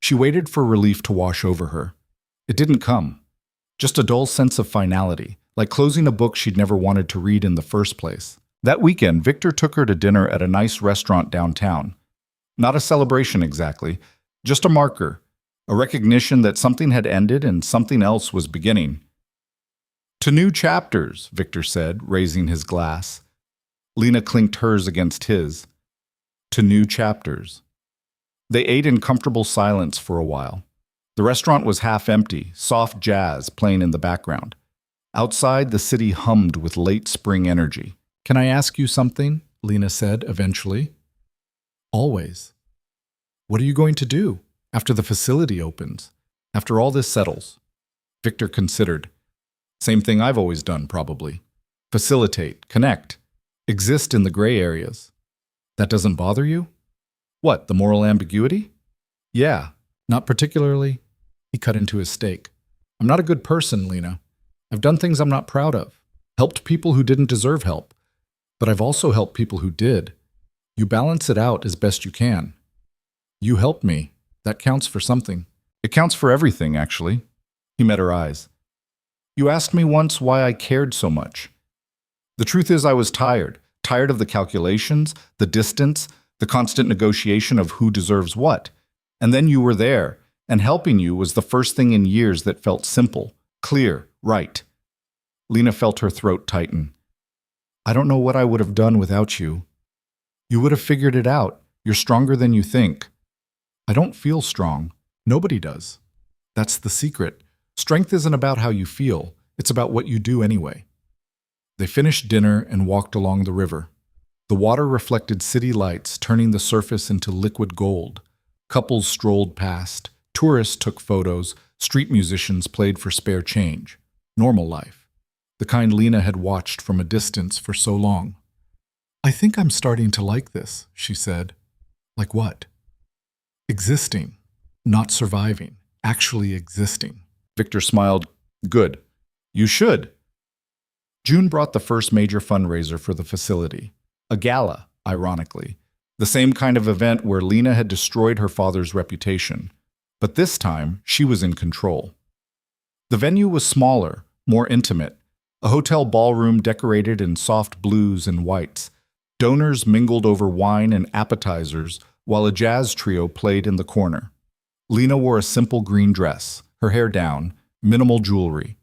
She waited for relief to wash over her. It didn't come. Just a dull sense of finality, like closing a book she'd never wanted to read in the first place. That weekend, Victor took her to dinner at a nice restaurant downtown. Not a celebration exactly, just a marker, a recognition that something had ended and something else was beginning. To new chapters, Victor said, raising his glass. Lena clinked hers against his. To new chapters. They ate in comfortable silence for a while. The restaurant was half empty, soft jazz playing in the background. Outside, the city hummed with late spring energy. Can I ask you something? Lena said eventually. Always. What are you going to do after the facility opens? After all this settles? Victor considered. Same thing I've always done, probably. Facilitate, connect, exist in the gray areas. That doesn't bother you? What, the moral ambiguity? Yeah, not particularly. He cut into his steak. I'm not a good person, Lena. I've done things I'm not proud of. Helped people who didn't deserve help. But I've also helped people who did. You balance it out as best you can. You helped me. That counts for something. It counts for everything, actually. He met her eyes. You asked me once why I cared so much. The truth is I was tired. Tired of the calculations, the distance, the constant negotiation of who deserves what. And then you were there, and helping you was the first thing in years that felt simple, clear, right. Lena felt her throat tighten. I don't know what I would have done without you. You would have figured it out. You're stronger than you think. I don't feel strong. Nobody does. That's the secret. Strength isn't about how you feel. It's about what you do anyway. They finished dinner and walked along the river. The water reflected city lights, turning the surface into liquid gold. Couples strolled past. Tourists took photos. Street musicians played for spare change. Normal life. The kind Lena had watched from a distance for so long. I think I'm starting to like this, she said. Like what? Existing. Not surviving. Actually existing. Victor smiled. Good. You should. June brought the first major fundraiser for the facility. A gala, ironically. The same kind of event where Lena had destroyed her father's reputation. But this time, she was in control. The venue was smaller, more intimate. A hotel ballroom decorated in soft blues and whites. Donors mingled over wine and appetizers while a jazz trio played in the corner. Lena wore a simple green dress, her hair down, minimal jewelry.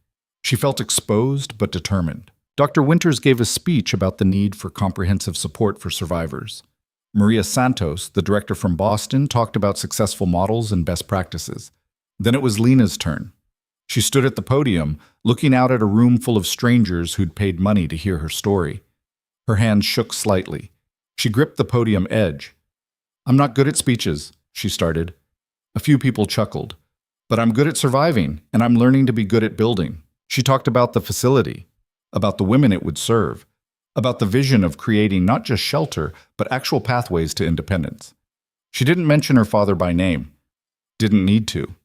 She felt exposed but determined. Dr. Winters gave a speech about the need for comprehensive support for survivors. Maria Santos, the director from Boston, talked about successful models and best practices. Then it was Lena's turn. She stood at the podium, looking out at a room full of strangers who'd paid money to hear her story. Her hands shook slightly. She gripped the podium edge. "I'm not good at speeches," she started. A few people chuckled. "But I'm good at surviving, and I'm learning to be good at building." She talked about the facility, about the women it would serve, about the vision of creating not just shelter, but actual pathways to independence. She didn't mention her father by name. Didn't need to.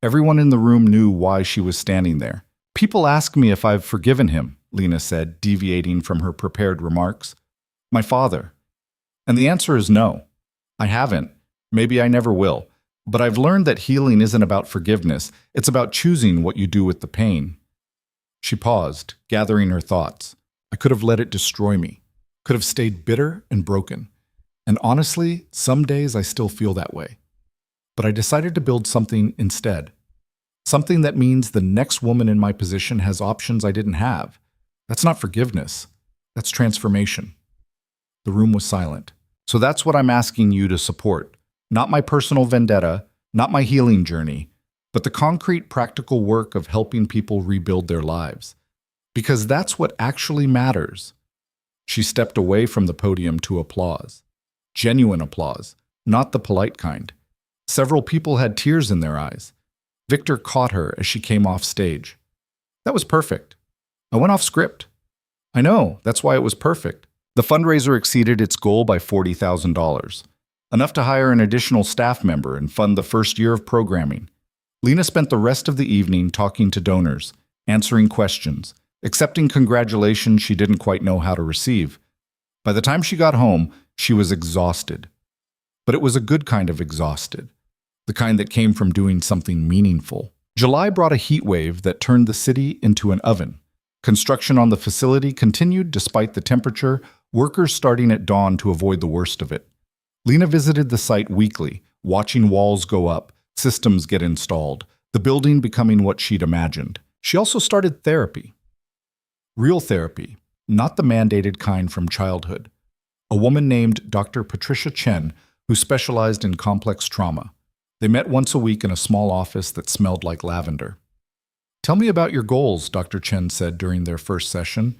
Everyone in the room knew why she was standing there. "People ask me if I've forgiven him," Lena said, deviating from her prepared remarks. "My father." And the answer is no. I haven't. Maybe I never will. But I've learned that healing isn't about forgiveness. It's about choosing what you do with the pain. She paused, gathering her thoughts. I could have let it destroy me. Could have stayed bitter and broken. And honestly, some days I still feel that way. But I decided to build something instead. Something that means the next woman in my position has options I didn't have. That's not forgiveness. That's transformation. The room was silent. So that's what I'm asking you to support. Not my personal vendetta, not my healing journey, but the concrete, practical work of helping people rebuild their lives. Because that's what actually matters. She stepped away from the podium to applause. Genuine applause, not the polite kind. Several people had tears in their eyes. Victor caught her as she came off stage. "That was perfect. I went off script." "I know, that's why it was perfect." The fundraiser exceeded its goal by $40,000, enough to hire an additional staff member and fund the first year of programming. Lena spent the rest of the evening talking to donors, answering questions, accepting congratulations she didn't quite know how to receive. By the time she got home, she was exhausted. But it was a good kind of exhausted, the kind that came from doing something meaningful. July brought a heat wave that turned the city into an oven. Construction on the facility continued despite the temperature, workers starting at dawn to avoid the worst of it. Lena visited the site weekly, watching walls go up, systems get installed, the building becoming what she'd imagined. She also started therapy. Real therapy, not the mandated kind from childhood. A woman named Dr. Patricia Chen, who specialized in complex trauma. They met once a week in a small office that smelled like lavender. "Tell me about your goals," Dr. Chen said during their first session.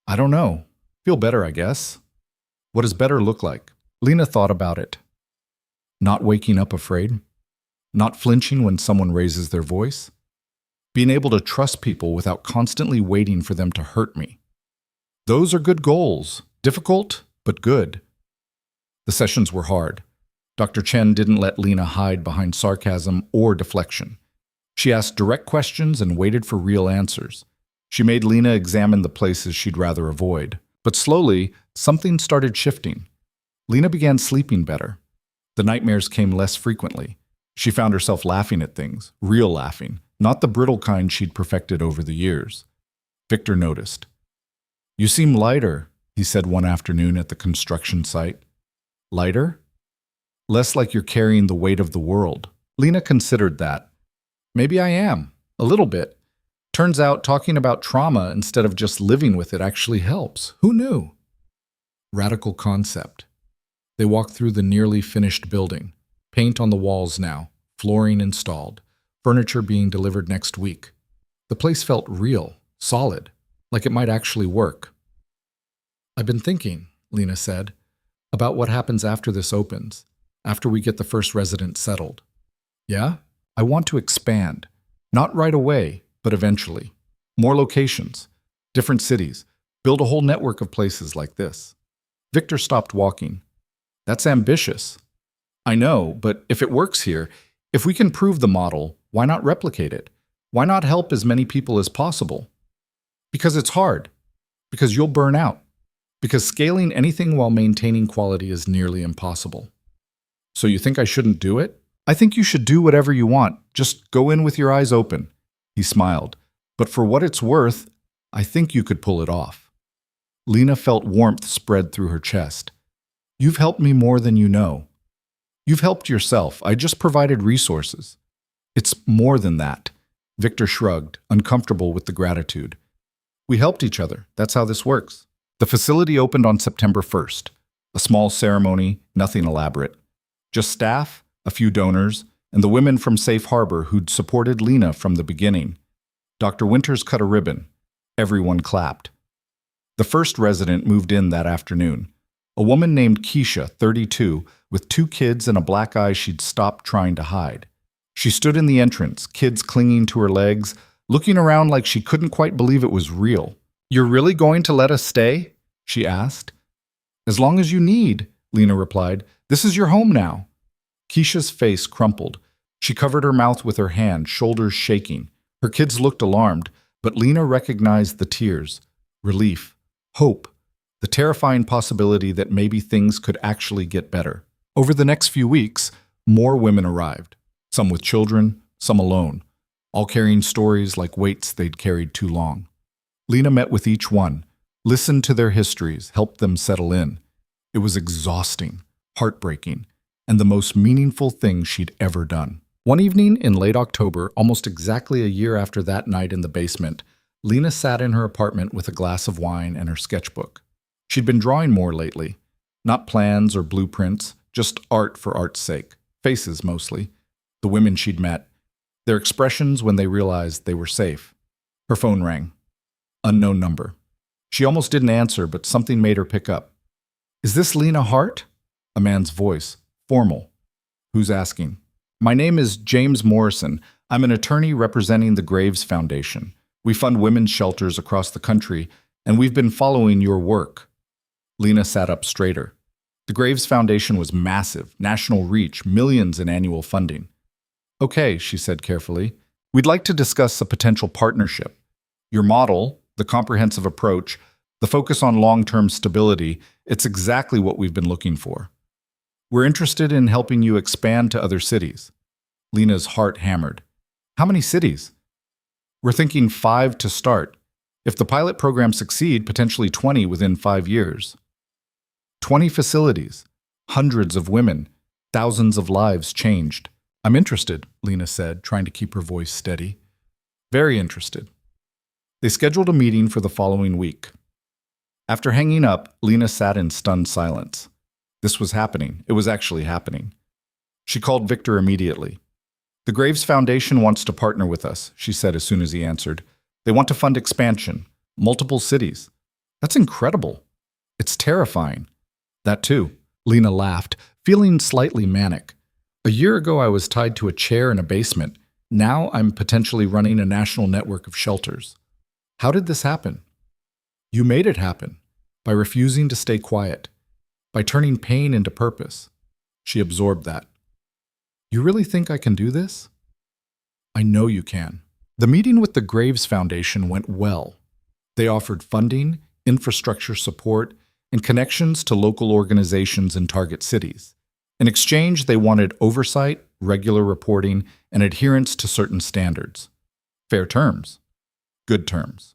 "I don't know. Feel better, I guess." What does better look like? Lena thought about it. Not waking up afraid. Not flinching when someone raises their voice. Being able to trust people without constantly waiting for them to hurt me. Those are good goals. Difficult, but good. The sessions were hard. Dr. Chen didn't let Lena hide behind sarcasm or deflection. She asked direct questions and waited for real answers. She made Lena examine the places she'd rather avoid. But slowly, something started shifting. Lena began sleeping better. The nightmares came less frequently. She found herself laughing at things, real laughing, not the brittle kind she'd perfected over the years. Victor noticed. "You seem lighter," he said one afternoon at the construction site. "Lighter? Less like you're carrying the weight of the world." Lena considered that. "Maybe I am. A little bit. Turns out talking about trauma instead of just living with it actually helps. Who knew?" Radical concept. They walked through the nearly finished building. Paint on the walls now, flooring installed, furniture being delivered next week. The place felt real, solid, like it might actually work. "I've been thinking," Lena said, "about what happens after this opens, after we get the first resident settled." "Yeah? I want to expand. Not right away, but eventually. More locations, different cities, build a whole network of places like this." Victor stopped walking. "That's ambitious." "I know, but if it works here, if we can prove the model, why not replicate it? Why not help as many people as possible?" "Because it's hard. Because you'll burn out. Because scaling anything while maintaining quality is nearly impossible." "So you think I shouldn't do it?" "I think you should do whatever you want. Just go in with your eyes open." He smiled. "But for what it's worth, I think you could pull it off." Lena felt warmth spread through her chest. "You've helped me more than you know. You've helped yourself. I just provided resources." "It's more than that." Victor shrugged, uncomfortable with the gratitude. "We helped each other. That's how this works." The facility opened on September 1st. A small ceremony, nothing elaborate. Just staff, a few donors, and the women from Safe Harbor who'd supported Lena from the beginning. Dr. Winters cut a ribbon. Everyone clapped. The first resident moved in that afternoon. A woman named Keisha, 32, with 2 kids and a black eye she'd stopped trying to hide. She stood in the entrance, kids clinging to her legs, looking around like she couldn't quite believe it was real. "You're really going to let us stay?" she asked. "As long as you need," Lena replied. "This is your home now." Keisha's face crumpled. She covered her mouth with her hand, shoulders shaking. Her kids looked alarmed, but Lena recognized the tears. Relief, hope, the terrifying possibility that maybe things could actually get better. Over the next few weeks, more women arrived, some with children, some alone, all carrying stories like weights they'd carried too long. Lena met with each one, listened to their histories, helped them settle in. It was exhausting, heartbreaking, and the most meaningful thing she'd ever done. One evening in late October, almost exactly a year after that night in the basement, Lena sat in her apartment with a glass of wine and her sketchbook. She'd been drawing more lately. Not plans or blueprints, just art for art's sake. Faces, mostly. The women she'd met. Their expressions when they realized they were safe. Her phone rang. Unknown number. She almost didn't answer, but something made her pick up. "Is this Lena Hart?" A man's voice. Formal. "Who's asking?" "My name is James Morrison. I'm an attorney representing the Graves Foundation. We fund women's shelters across the country, and we've been following your work." Lena sat up straighter. The Graves Foundation was massive, national reach, millions in annual funding. "Okay," she said carefully. "We'd like to discuss a potential partnership. Your model, the comprehensive approach, the focus on long-term stability, it's exactly what we've been looking for. We're interested in helping you expand to other cities." Lena's heart hammered. "How many cities?" "We're thinking 5 to start. If the pilot programs succeed, potentially 20 within 5 years. 20 facilities, hundreds of women, thousands of lives changed." "I'm interested," Lena said, trying to keep her voice steady. "Very interested." They scheduled a meeting for the following week. After hanging up, Lena sat in stunned silence. This was happening. It was actually happening. She called Victor immediately. "The Graves Foundation wants to partner with us," she said as soon as he answered. "They want to fund expansion. Multiple cities." "That's incredible." "It's terrifying." "That too." Lena laughed, feeling slightly manic. "A year ago I was tied to a chair in a basement. Now I'm potentially running a national network of shelters. How did this happen?" "You made it happen. By refusing to stay quiet. By turning pain into purpose." She absorbed that. "You really think I can do this?" "I know you can." The meeting with the Graves Foundation went well. They offered funding, infrastructure support, and connections to local organizations in target cities. In exchange, they wanted oversight, regular reporting, and adherence to certain standards. Fair terms. Good terms.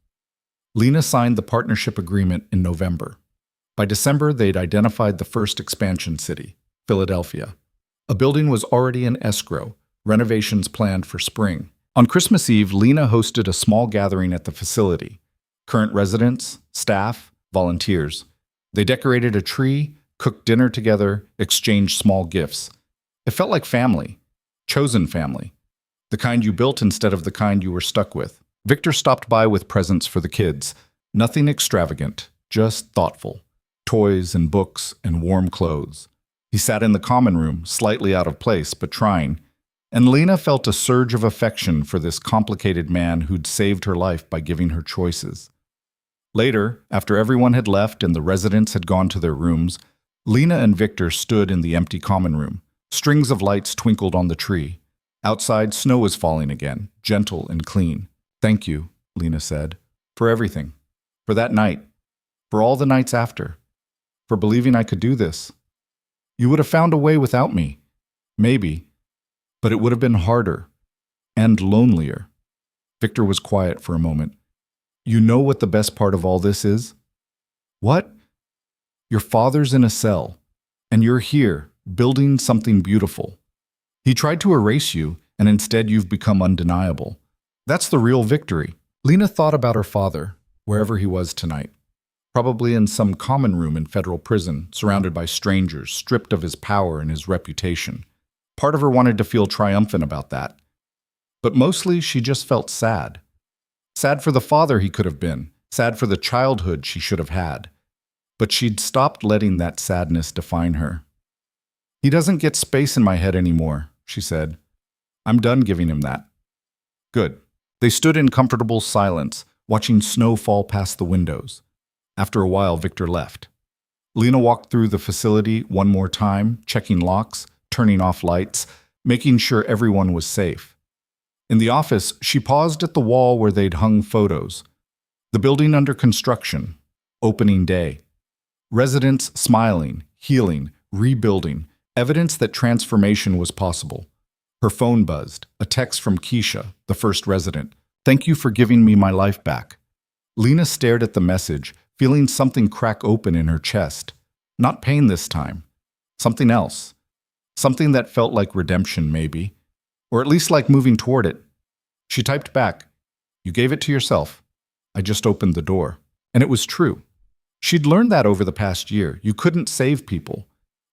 Lena signed the partnership agreement in November. By December, they'd identified the first expansion city, Philadelphia. A building was already in escrow, renovations planned for spring. On Christmas Eve, Lena hosted a small gathering at the facility. Current residents, staff, volunteers. They decorated a tree, cooked dinner together, exchanged small gifts. It felt like family. Chosen family. The kind you built instead of the kind you were stuck with. Victor stopped by with presents for the kids. Nothing extravagant, just thoughtful. Toys and books and warm clothes. He sat in the common room, slightly out of place, but trying. And Lena felt a surge of affection for this complicated man who'd saved her life by giving her choices. Later, after everyone had left and the residents had gone to their rooms, Lena and Victor stood in the empty common room. Strings of lights twinkled on the tree. Outside, snow was falling again, gentle and clean. "Thank you," Lena said, "for everything. For that night. For all the nights after. For believing I could do this. You would have found a way without me. Maybe. But it would have been harder. And lonelier." Victor was quiet for a moment. "You know what the best part of all this is?" "What?" "Your father's in a cell. And you're here, building something beautiful. He tried to erase you, and instead you've become undeniable. That's the real victory." Lena thought about her father, wherever he was tonight. probably in some common room in federal prison, surrounded by strangers, stripped of his power and his reputation. Part of her wanted to feel triumphant about that. But mostly she just felt sad. Sad for the father he could have been, sad for the childhood she should have had. But she'd stopped letting that sadness define her. "He doesn't get space in my head anymore," she said. "I'm done giving him that." Good. They stood in comfortable silence, watching snow fall past the windows. After a while, Victor left. Lena walked through the facility one more time, checking locks, turning off lights, making sure everyone was safe. In the office, she paused at the wall where they'd hung photos. The building under construction, opening day. Residents smiling, healing, rebuilding, evidence that transformation was possible. Her phone buzzed, a text from Keisha, the first resident. "Thank you for giving me my life back." Lena stared at the message, feeling something crack open in her chest. Not pain this time. Something else. Something that felt like redemption, maybe. Or at least like moving toward it. She typed back, "You gave it to yourself. I just opened the door." And it was true. She'd learned that over the past year. You couldn't save people.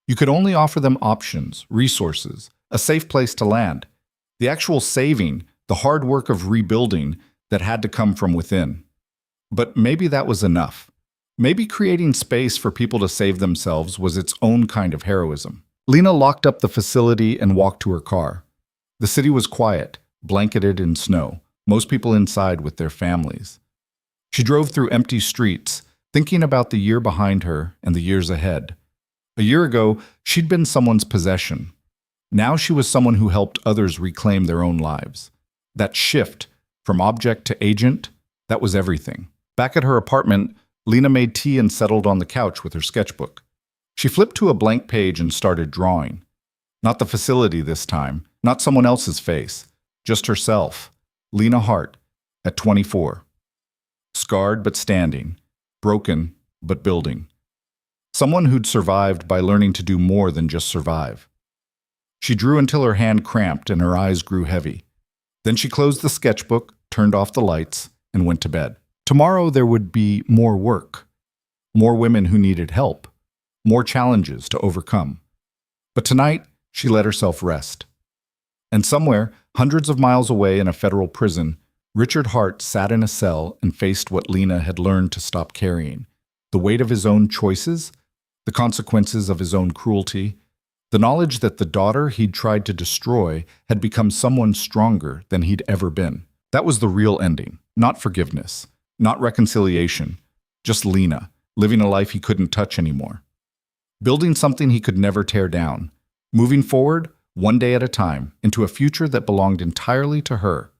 You could only offer them options, resources, a safe place to land. The actual saving, the hard work of rebuilding, that had to come from within. But maybe that was enough. Maybe creating space for people to save themselves was its own kind of heroism. Lena locked up the facility and walked to her car. The city was quiet, blanketed in snow, most people inside with their families. She drove through empty streets, thinking about the year behind her and the years ahead. A year ago, she'd been someone's possession. Now she was someone who helped others reclaim their own lives. That shift from object to agent, that was everything. Back at her apartment, Lena made tea and settled on the couch with her sketchbook. She flipped to a blank page and started drawing. Not the facility this time, not someone else's face, just herself, Lena Hart, at 24. Scarred but standing, broken but building. Someone who'd survived by learning to do more than just survive. She drew until her hand cramped and her eyes grew heavy. Then she closed the sketchbook, turned off the lights, and went to bed. Tomorrow there would be more work, more women who needed help, more challenges to overcome. But tonight, she let herself rest. And somewhere, hundreds of miles away in a federal prison, Richard Hart sat in a cell and faced what Lena had learned to stop carrying. The weight of his own choices, the consequences of his own cruelty, the knowledge that the daughter he'd tried to destroy had become someone stronger than he'd ever been. That was the real ending, not forgiveness, not reconciliation, just Lena, living a life he couldn't touch anymore. Building something he could never tear down, moving forward, one day at a time, into a future that belonged entirely to her.